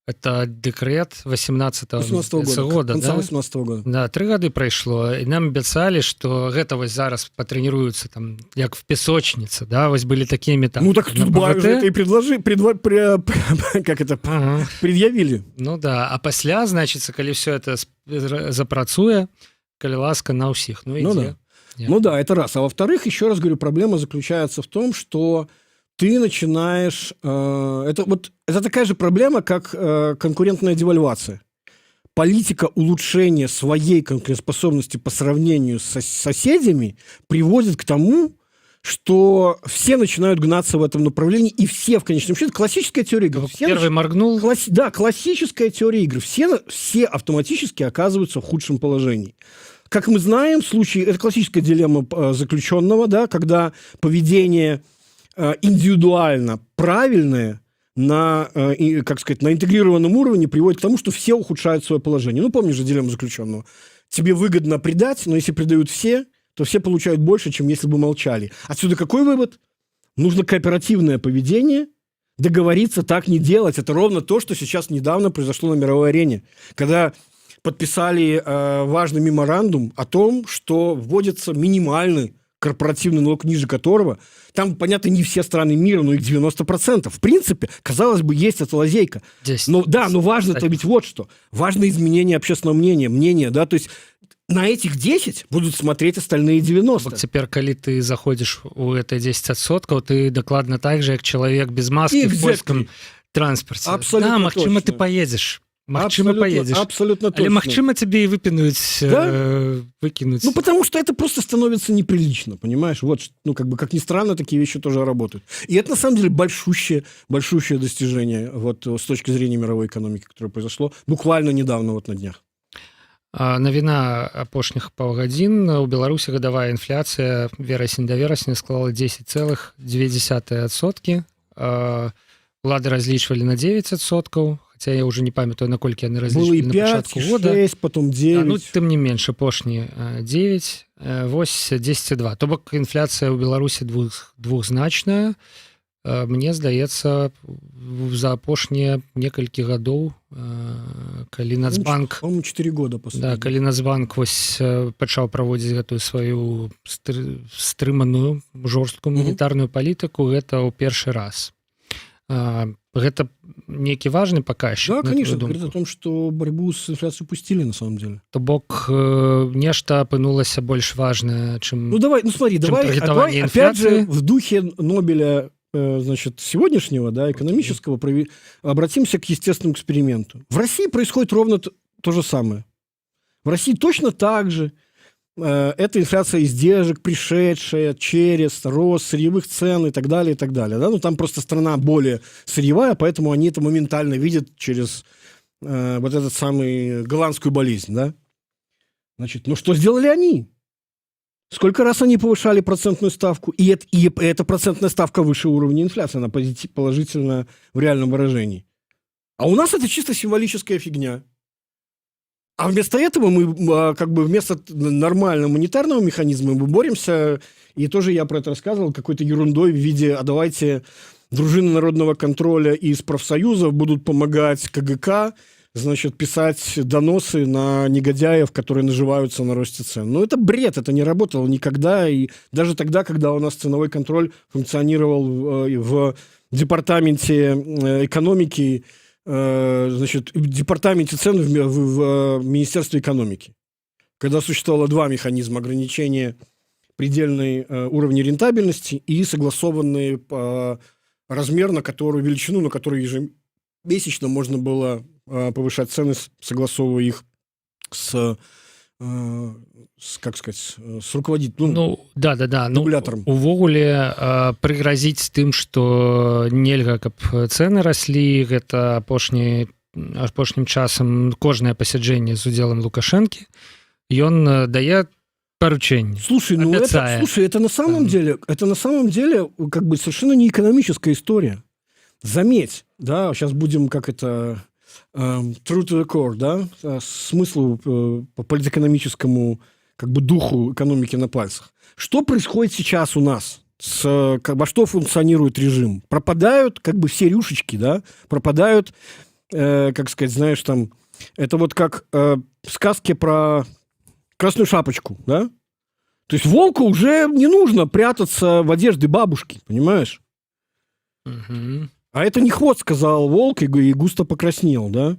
Это декрет 18-го года. Конца 18-го года. Да, 3 гады прайшло. І нам абяцалі, што гэта вось зараз патрэніруюцца там, як в песочнице, да, вось былі такія метафоры. Ну так тут уже это и предъявили. Ну да, а пасля, значится, калі все это запрацуе, калі ласка на ўсіх. Ну, да. Ну да, это раз. А во-вторых, еще раз говорю, проблема заключается в том, что ты начинаешь... это такая же проблема, как конкурентная девальвация. Политика улучшения своей конкурентоспособности по сравнению с соседями приводит к тому, что все начинают гнаться в этом направлении, и все, в конечном счете, классическая теория игр. Первый моргнул. Да, классическая теория игр. Все автоматически оказываются в худшем положении. Как мы знаем, это классическая дилемма заключенного, да, когда поведение... индивидуально правильное на интегрированном уровне приводит к тому, что все ухудшают свое положение. Ну, помнишь же дилемму заключенного? Тебе выгодно предать, но если предают все, то все получают больше, чем если бы молчали. Отсюда какой вывод? Нужно кооперативное поведение, договориться так не делать. Это ровно то, что сейчас недавно произошло на мировой арене, когда подписали важный меморандум о том, что вводится минимальный корпоративный налог, ниже которого, там, понятно, не все страны мира, но их 90%. В принципе, казалось бы, есть эта лазейка. 10. Но важно-то ведь вот что. Важно изменение общественного мнения, да, то есть на этих 10 будут смотреть остальные 90. Вот теперь, коли ты заходишь у этой 10%, ты докладно так же, как человек без маски в польском транспорте. Абсолютно да, магчыма, точно. ты поедешь. Магчыма, поедешь. Абсолютно точно. Але магчыма тебе и выпинуть, да? выкинуть. Ну, потому что это просто становится неприлично, понимаешь? Вот, как ни странно, такие вещи тоже работают. И это, на самом деле, большущее достижение вот, с точки зрения мировой экономики, которое произошло буквально недавно, вот на днях. Навіна апошніх паўгадзін. У Беларусі гадавая інфляцыя верасень да верасня склала 10,2%. Улады разлічвалі на 9%, хотя я уже не памятаю, наколькі яны разлічвалі на пачатку года. 6, потом 9. Ну, тым не менш, апошні 9, вось 10,2. То бок інфляцыя ў Беларусі двухзначная. Мне здаецца, за апошнія некалькі гадоў, калі Нацбанк... По-моему, 4 года после. Да, калі Нацбанк вось пачаў праводзіць гэтую сваю стрыманую, жорсткую манетарную палітыку, гэта ў першы раз. Гэта нейкі важны паказчик, Да, на твою конечно, думку? говорит о том, что борьбу с инфляцией упустили на самом деле. То бок нешта апынулася больш важнае, Ну чым давай, ну смотри, давай таргетование опять же инфляции. в духе Нобеля, значит, сегодняшнего, да, экономического, обратимся к естественному эксперименту. В России происходит ровно то же самое. В России точно так же это инфляция издержек, пришедшая через рост сырьевых цен и так далее, и так далее. Да? Ну, там просто страна более сырьевая, поэтому они это моментально видят через вот этот самый голландскую болезнь, да? Значит, ну что сделали они? Сколько раз они повышали процентную ставку? И эта процентная ставка выше уровня инфляции, она положительная в реальном выражении. А у нас это чисто символическая фигня. А вместо этого мы, как бы вместо нормального монетарного механизма мы боремся, и тоже я про это рассказывал, какой-то ерундой в виде, а давайте дружины народного контроля из профсоюзов будут помогать КГК, значит, писать доносы на негодяев, которые наживаются на росте цен. Ну, это бред, это не работало никогда, и даже тогда, когда у нас ценовой контроль функционировал в департаменте экономики, значит, в департаменте цен в Министерстве экономики, когда существовало два механизма: ограничения предельной уровня рентабельности и согласованный размер, на который, величину, на которую ежемесячно можно было повышать цены, согласовывая их с как сказать, с руководителем, Ну да. регулятором. Увогуле прыгразіць тым, што нельга, каб цэны раслі, гэта апошнім часам кожнае пасяджэнне з удзелам Лукашэнкі, ён дае поручение. Слушай, ну это на самом деле, как бы совершенно не экономическая история. Заметь, да, сейчас будем как это true to the core, да, смыслу по политэкономическому как бы духу экономики на пальцах. Что происходит сейчас у нас? Во что функционирует режим? Пропадают как бы все рюшечки, да, пропадают, как сказать, знаешь, там, это вот как в сказке про Красную Шапочку, да? То есть волку уже не нужно прятаться в одежде бабушки, понимаешь? Угу. А это не хвост, сказал волк, и густо покраснел, да?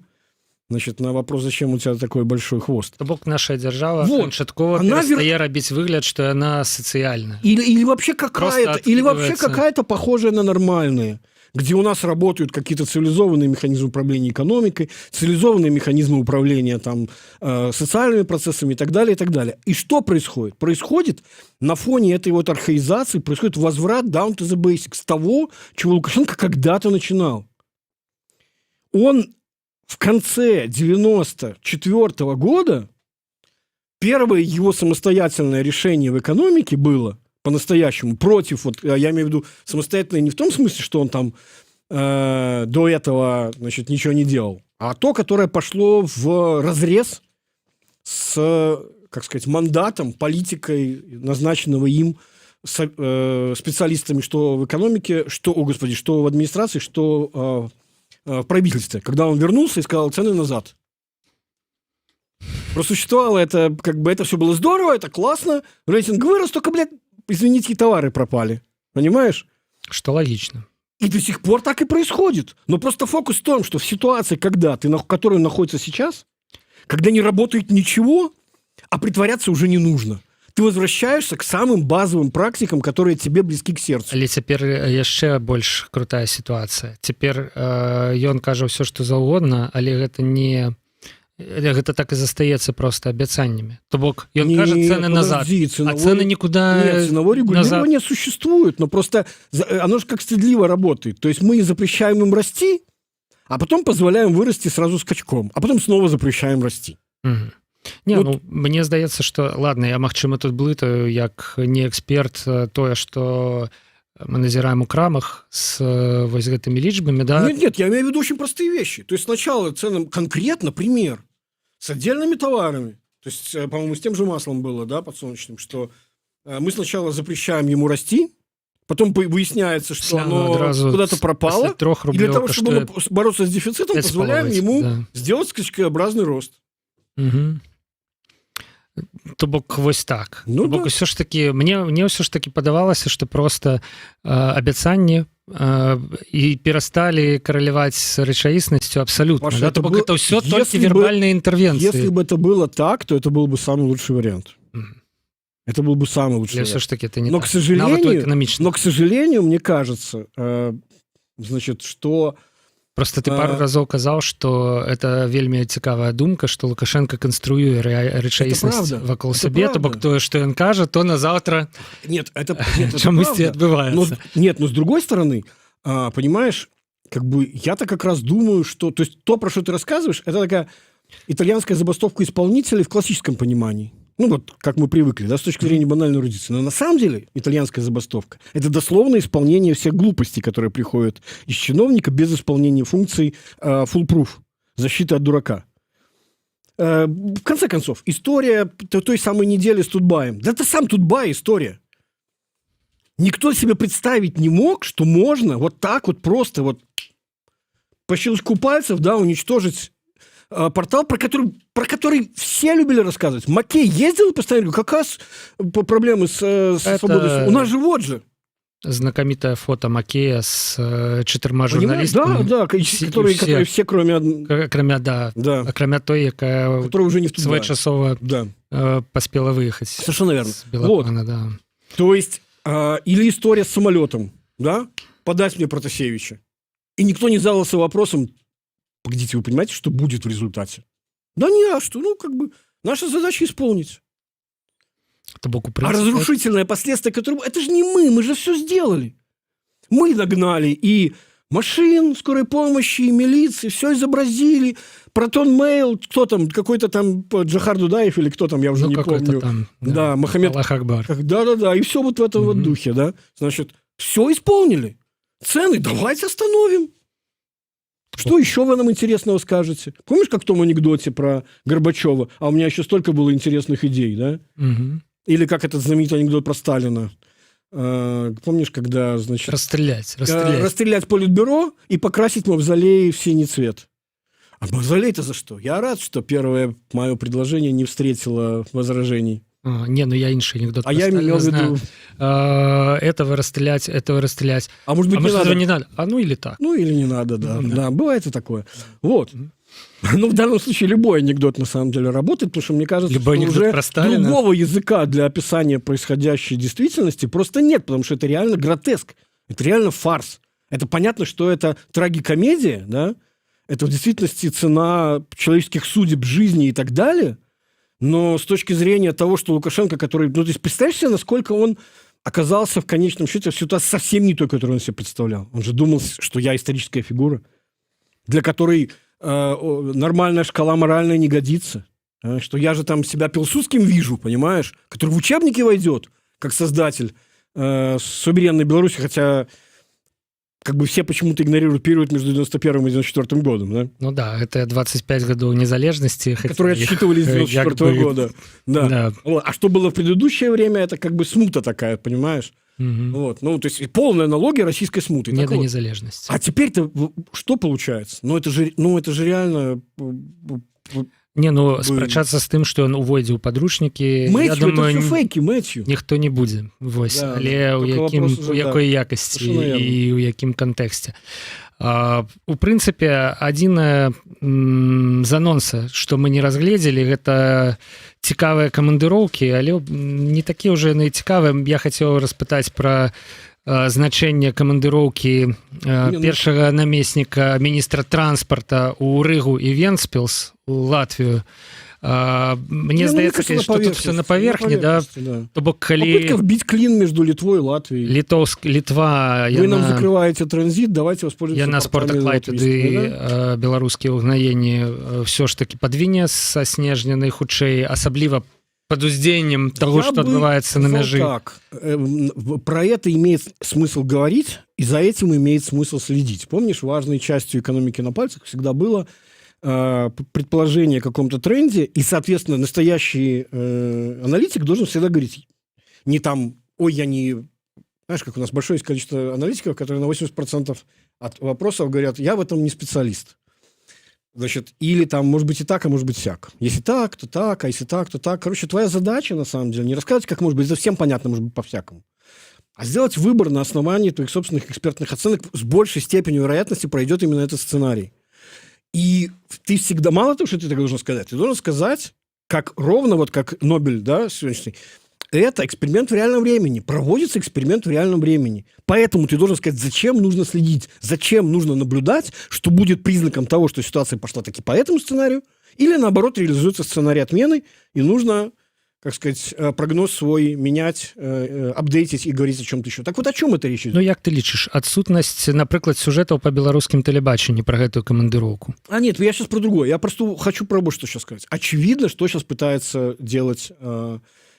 Значит, на вопрос, зачем у тебя такой большой хвост. То бок наша дзяржава Вот. канчаткова перастае рабіць выгляд, што яна сацыяльная. Или вообще какая-то похожая на нормальные, где у нас работают какие-то цивилизованные механизмы управления экономикой, цивилизованные механизмы управления там, социальными процессами и так далее, и так далее. И что происходит? Происходит на фоне этой вот архаизации, происходит возврат down to the basics, того, чего Лукашенко когда-то начинал. Он в конце 1994 года, первое его самостоятельное решение в экономике было по-настоящему против, вот я имею в виду самостоятельное не в том смысле, что он там до этого, значит, ничего не делал, а то, которое пошло в разрез с, как сказать, мандатом, политикой, назначенного им специалистами, что в экономике, что в администрации, что в правительстве, когда он вернулся и сказал цены назад. Просуществовало это, как бы это все было здорово, это классно, рейтинг вырос, только, блядь, извините, товары пропали. Понимаешь? Что логично. И до сих пор так и происходит. Но просто фокус в том, что в ситуации, когда ты, в которой он находится сейчас, когда не работает ничего, а притворяться уже не нужно. Ты возвращаешься к самым базовым практикам, которые тебе близки к сердцу. Але цяпер яшчэ больш крутая сітуацыя. Цяпер ён кажа ўсё, што заўгодна, але гэта не... Гэта так и застаецца просто абяцаннямі. То бок, ён кажа цены назад, а цены никуда Нет, ценовое регулирование назад существует, но просто оно же как стыдливо работает. То есть мы запрещаем им расти, а потом позволяем вырасти сразу скачком, а потом снова запрещаем расти. Угу. Не, вот. Ну, мне здаецца, што, ладно, я, магчыма, тут блытаю, як не эксперт, тое, што мы назираем у крамах с вось гэтымі лічбамі, да? Нет, я имею в виду очень простые вещи. То есть сначала цены, конкретно пример, с отдельными товарами. То есть, по-моему, с тем же маслом было, да, подсолнечным, что мы сначала запрещаем ему расти, потом выясняется, что оно куда-то пропало, и для того, чтобы бороться с дефицитом, позволяем ему сделать скачкообразный рост. Угу. То бок вось так. Ну, то бок, да. Усё ж таки мне ўсё ж таки падавалася, што просто абяцанні і перасталі караляваць з рэчаіснасцю абсалютна. Паша, Да? это То бок было- это ўсё если толькі бы- вербальныя інтэрвенцыі. Если бы это было так, то это был бы самый лучший вариант. Мгм. Это был бы самый лучший Але вариант. ўсё ж таки это не Но, так. к сожалению, Нават у эканамічных. Но, к сожалению, мне кажется, значит, что... Просто ты пару разоў казаў, што это вельмі цікавая думка, што Лукашенко канструюе рэчаіснасць правда. вакол Это сабе, то правда. бок тое, што ён кажа, то назаўтра Нет, это чамусьці правда. Но, адбываецца. нет, но с другой стороны, понимаешь, как бы я-то как раз думаю, что... То есть то, про что ты рассказываешь, это такая итальянская забастовка исполнителей в классическом понимании. Ну, вот как мы привыкли, да, с точки зрения банальной эрудиции. Но на самом деле итальянская забастовка – это дословное исполнение всех глупостей, которые приходят из чиновника без исполнения функций foolproof, защиты от дурака. В конце концов, история той самой недели с Тутбаем. Да это сам Тутбай история. Никто себе представить не мог, что можно вот так вот просто вот по щелчку пальцев, да, уничтожить портал, про который все любили рассказывать. Маккей ездил и постоянно говорил, как раз проблемы с свободой. У нас же вот же. Знакамітае фото Макея з 4 Понимаешь? журналістамі. Да, которые все, кроме акрамя той, якая которые уже не в Тутбае. своечасова Да. паспела выехаць Совершенно верно. з Белапана, да. То есть, или история с самолетом, да, подать мне Протасевича. И никто не задался вопросом, погодите, вы понимаете, что будет в результате? Да не, а что, ну, как бы, наша задача исполнить. То бок, у А прынцыпе, разрушительное последствие, которое... Это же не мы же все сделали. Мы нагнали и машин скорой помощи, и милиции, все изобразили. Протон Мейл, кто там, какой-то там Джахар Дудаев или кто там, я уже ну, не какой-то помню. там, Да, Мохаммед... Аллах Акбар. Да-да-да, и все вот в этом вот духе, да. Значит, все исполнили. Цены давайте остановим. Что еще вы нам интересного скажете? Помнишь, как в том анекдоте про Горбачева? А у меня еще столько было интересных идей, да? Мгм. Или как этот знаменитый анекдот про Сталина. Помнишь, когда, значит... Расстрелять. Расстрелять политбюро и покрасить мавзолей в синий цвет. А мавзолей-то за что? Я рад, что первое мое предложение не встретило возражений. Не, ну я інший анекдот. А я имел в виду... Этого расстрелять. А может быть, А не может, надо? этого не надо? А ну или так. Ну, или не надо, да. Ну, да. Да, бывает и такое. Вот. Ну, в данном случае любой анекдот на самом деле работает, потому что мне кажется, Любой что анекдот уже про Сталина. другого языка для описания происходящей действительности просто нет, потому что это реально гротеск, это реально фарс. Это понятно, что это трагикомедия, да? Это в действительности цена человеческих судеб, жизни и так далее. Но с точки зрения того, что Лукашенко, который... Ну, то есть представляешь себе, насколько он оказался в конечном счете в ситуации совсем не той, которую он себе представлял. Он же думал, что я историческая фигура, для которой нормальная шкала моральная не годится. Что я же там себя Пилсудским вижу, понимаешь? Который в учебники войдет, как создатель суверенной Беларуси, хотя как бы все почему-то игнорируют период между 91 и 94 годом, да? Ну да, это 25 годов незалежности. Которые отсчитывались с 94 года. Да. Да. Вот. А что было в предыдущее время, это как бы смута такая, понимаешь? Мгм. Вот. Ну, то есть полная аналогия российской смуты. Не Так до вот. незалежности. А теперь-то что получается? Ну, это же реально... Не, ну спрачацца з тым, што ён увойдзе ў падручнікі, я Мэтью, думаю, это все фейки, Мэтью. ніхто не будзе. Вось. Да, Але толькі вопрос уже, у якой якасці Совершенно верно. і ў якім кантэксце. У прынцыпе, адзінае з анонса, што мы не разгледзелі, гэта цікавыя камандыроўкі, але не такія ўжо яны цікавыя. Я хацеў распытаць пра значэнне камандыроўкі першага намесніка міністра транспарта ў Рыгу і Венспілс у Латвію. Мне здаецца, што тут все на паверхні, да? То бок, Попытка калі вбить клин между Литвой и Латвией. Літва, Вы нам закрываете транзит, давайте воспользуемся яна спортаклай туды беларускія ўгнаенні ўсё ж таки падвіне са снежня найхутчэй, асабліва под уздзеяннем того, что отбывается на мяжы. Так, про это имеет смысл говорить, и за этим имеет смысл следить. Помнишь, важной частью экономики на пальцах всегда было предположение о каком-то тренде, и, соответственно, настоящий аналитик должен всегда говорить, не там, ой, я не... Знаешь, как у нас большое количество аналитиков, которые на 80% от вопросов говорят, я в этом не специалист. Значит, или там, может быть, и так, а может быть, сяк. Если так, то так, а если так, то так. Короче, твоя задача, на самом деле, не рассказывать, как может быть, это всем понятно, может быть, по-всякому. а сделать выбор на основании твоих собственных экспертных оценок с большей степенью вероятности пройдет именно этот сценарий. И ты всегда, мало того, что ты так должен сказать, ты должен сказать, как ровно вот как Нобель, да, сегодняшний, это эксперимент в реальном времени. Проводится эксперимент в реальном времени. Поэтому ты должен сказать, зачем нужно следить, зачем нужно наблюдать, что будет признаком того, что ситуация пошла таки по этому сценарию, или, наоборот, реализуется сценарий отмены, и нужно, как сказать, прогноз свой менять, апдейтить и говорить о чем-то еще. Так вот о чем это речь идет? Ну, як ты лічыш, адсутнасць, напрыклад, сюжэтаў па беларускім тэлебачанні пра гэтую камандыроўку? А нет, я сейчас про другое. Я просто хочу пробовать, что сейчас сказать. Очевидно, что сейчас пытается делать...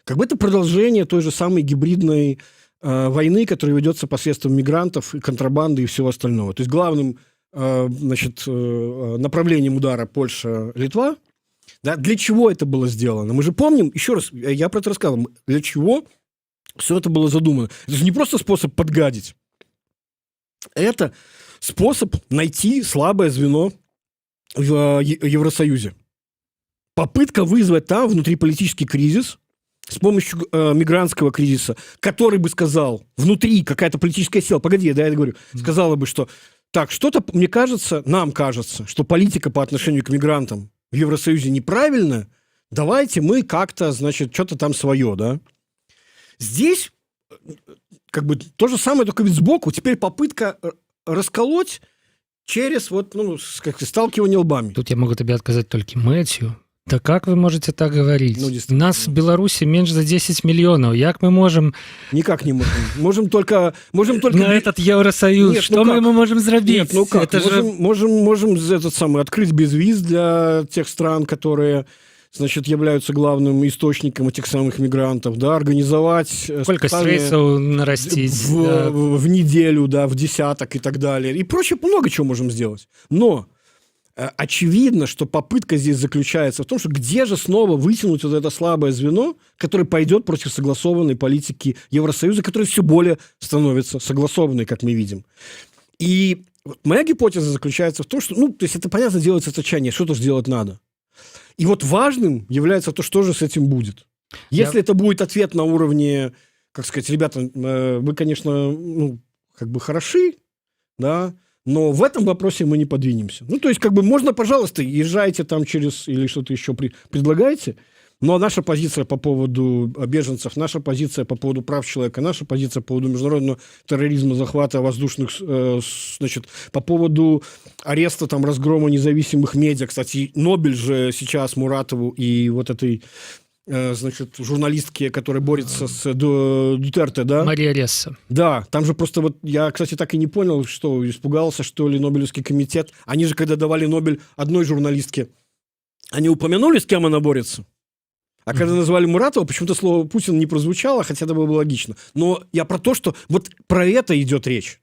Как бы это продолжение той же самой гибридной войны, которая ведется посредством мигрантов, и контрабанды и всего остального. То есть главным направлением удара Польша-Литва. Да, для чего это было сделано? Мы же помним, еще раз, я про это рассказывал, для чего все это было задумано. Это же не просто способ подгадить. Это способ найти слабое звено в Евросоюзе. Попытка вызвать там внутриполитический кризис с помощью мигрантского кризиса, который бы сказал, внутри какая-то политическая сила, погоди, да, я говорю, сказала бы, что так, что-то, мне кажется, нам кажется, что политика по отношению к мигрантам в Евросоюзе неправильная, давайте мы как-то, значит, что-то там свое, да. Здесь как бы то же самое, только ведь сбоку, теперь попытка расколоть через вот, ну, как сталкивание лбами. Тут я могу тебе отказать только Мэтью. Да как вы можете так говорить? Ну, Нас в Беларуси меньше за 10 миллионов. Як мы можем... Никак не можем. Можем только... На этот Евросоюз. Нет, что мы ему можем сделать? Нет, ну как? Это можем этот самый, открыть безвиз для тех стран, которые, значит, являются главным источником этих самых мигрантов, да, организовать... Колькость рейсов нарастить. В неделю, да, в десяток и так далее. И прочее, много чего можем сделать. Но... очевидно, что попытка здесь заключается в том, что где же снова вытянуть вот это слабое звено, которое пойдет против согласованной политики Евросоюза, которая все более становится согласованной, как мы видим. И моя гипотеза заключается в том, что, ну, то есть это, понятно, делается отчаяние, что-то же делать надо. И вот важным является то, что же с этим будет. Если это будет ответ на уровне, как сказать, ребята, вы, конечно, ну, как бы хороши, да, но в этом вопросе мы не подвинемся. Ну, то есть, как бы, можно, пожалуйста, езжайте там через... Или что-то еще предлагайте. Но наша позиция по поводу беженцев, наша позиция по поводу прав человека, наша позиция по поводу международного терроризма, захвата воздушных... значит, по поводу ареста, там, разгрома независимых медиа. Кстати, Нобель же сейчас Муратову и вот этой... значит, журналистки, которая борется с Дутерте, да? Мария Ресса. Да, там же просто вот, я, кстати, так и не понял, что испугался, что ли, Нобелевский комитет. Они же, когда давали Нобель одной журналистке, они упомянули, с кем она борется. А когда назвали Муратова, почему-то слово Путин не прозвучало, хотя это было бы логично. Но я про то, что вот про это идет речь.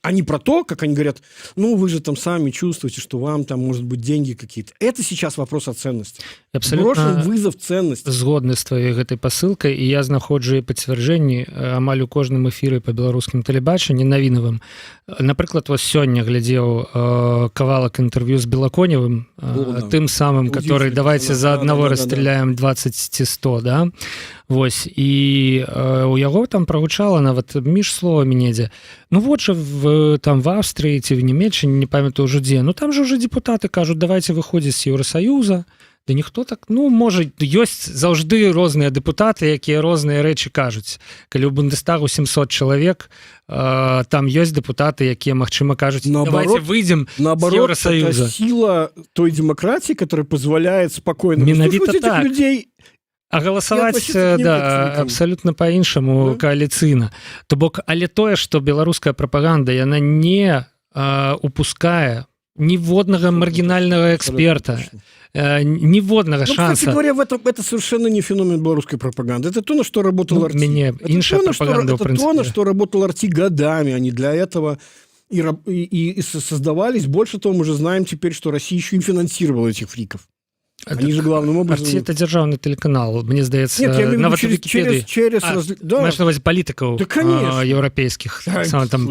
А не про то, как они говорят, ну, вы же там сами чувствуете, что вам там, может быть, деньги какие-то. Это сейчас вопрос о ценности. Абсолютно вызов ценности. Згодны з твоей гэтай пасылкай, і я знаходжу і пацвярджэнні амаль у кожным эфіры па беларускім тэлебачанні навінавым. Напрыклад, вось сёння глядзеў кавалак інтэрв'ю з Белаконевым, тым самым, который давайте за одного расстреляем 20 ці 100, да? Вось, і у яго там прагучала нават між словамі недзе. Ну вот же там в Австрии ці в Німеччині, не памятаю ўжо дзе, ну там же уже депутаты кажуць, давайте выходзіць з Еўросаюза. Да ніхто так, ну, можа, ёсць заўжды розныя дэпутаты, якія розныя рэчы кажуць. Калі ў Бундестагу 700 чалавек, там ёсць дэпутаты, якія, магчыма, кажуць, давайте выйдем з Еўросаюза. Это сила той демократии, которая позволяет спокойно менавіта так. людей. А галасаваць, да, абсалютна па-іншаму, кааліцыйна. То бок, але тое, што беларуская прапаганда, яна не упускае ніводнага маргінальнага эксперта, ніводнага шанса. Кстати говоря, это совершенно не феномен белорусской пропаганды. Это то, на что работал Арти. Это то, на что работал Арти годами. Они для этого и создавались. Больше того, мы же знаем теперь, что Россия еще и финансировала этих фриков. Они же главным образом... Арти — это державный телеканал, мне здаецца. Нет, я имею в виду через да. Маешь на увазі палітыкаў еўрапейскіх, там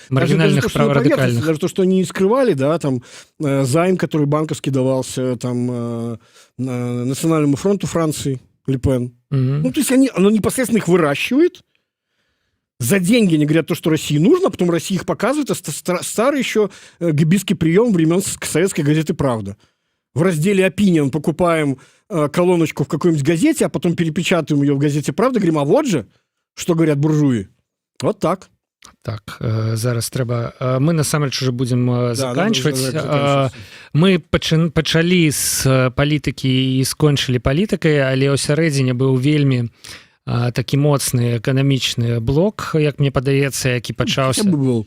маргінальных праворадыкальных. Даже то, что они скрывали, да, там займ, который банковский давался там Национальному фронту Франции, Ле Пен. Ну, то есть оно непосредственно их выращивает, за деньги они говорят то, что России нужно, а потом Россия их показывает. Это старый еще гибийский прием времен советской газеты «Правда». В разделе «Opinion» покупаем колоночку в какой-нибудь газете, а потом перепечатаем ее в газете «Правда», говорим, а вот же, что говорят буржуи. Вот так. Так, зараз трэба мы насамрэч уже будем заканчивать. Мы пачалі з палітыкі і скончылі палітыкай, але ў сярэдзіне быў вельмі такі моцны эканамічны блок, як мне падаецца, які пачаўся. Был.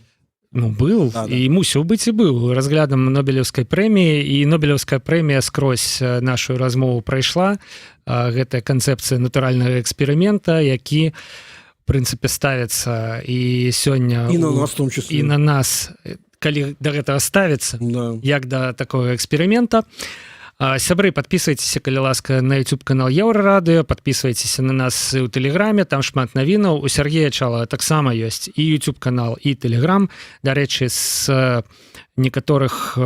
Ну, был, да. І мусіў быць і быў разглядам Нобелеўскай прэміі, і Нобелеўская прэмія скрозь нашу размову прайшла. Гэтая канцэпцыя натуральнага эксперымента, які в прынцыпе ставіцца і сёння і на нас в том числе. І на нас, калі да гэтага ставіцца, да. Як да такого эксперымента. Сябры, подписывайтеся, калі ласка, на YouTube канал Еўрарадыё, подписывайтеся на нас у Тэлеграме, там шмат навінаў. У Сергея Чалава таксама ёсць і YouTube канал, і Тэлеграм. Дарэчы, з некаторых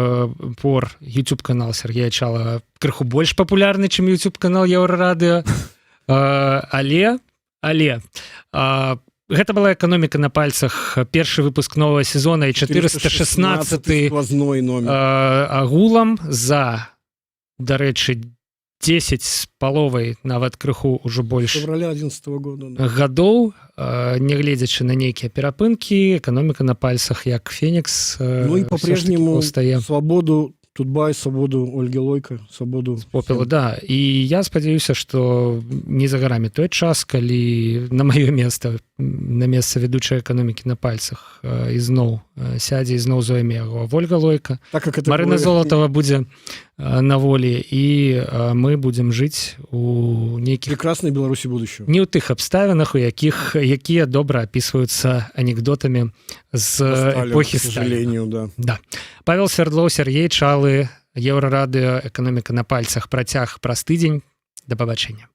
пор YouTube канал Сергея Чалава крыху больш папулярны, чым YouTube канал Еўрарадыё. Але гэта была эканоміка на пальцах, першы выпуск нового сезона і 416 сквозной номер. Агулам за, дарэчы, 10 з паловай, нават крыху ўжо больш февраля 11 года, да. гадоў, нягледзячы на нейкія перапынкі, эканоміка на пальцах як фенікс. Ну і по-прежнему свободу Тутбай, свободу Ольги Лойко, свободу попелу, да. І я спадзяюся, што не за гарамі той час, калі на маё месца, на месца ведучай эканомікі на пальцах ізноў сядзе, ізноў зойме яго Ольга Лойко. Так, как это Марына Золотова будзе на волі, і мы будзем жыць у нейкіх прекрасной Беларусі будущего. Не ў тых абставінах, у якія добра апісваюцца анекдотамі з эпохі Сталіна. Да. Да. Павел Свердлоў, Сергей Чалы, Еўрарадыё, эканоміка на пальцах, працяг праз тыдзень. Да пабачэння.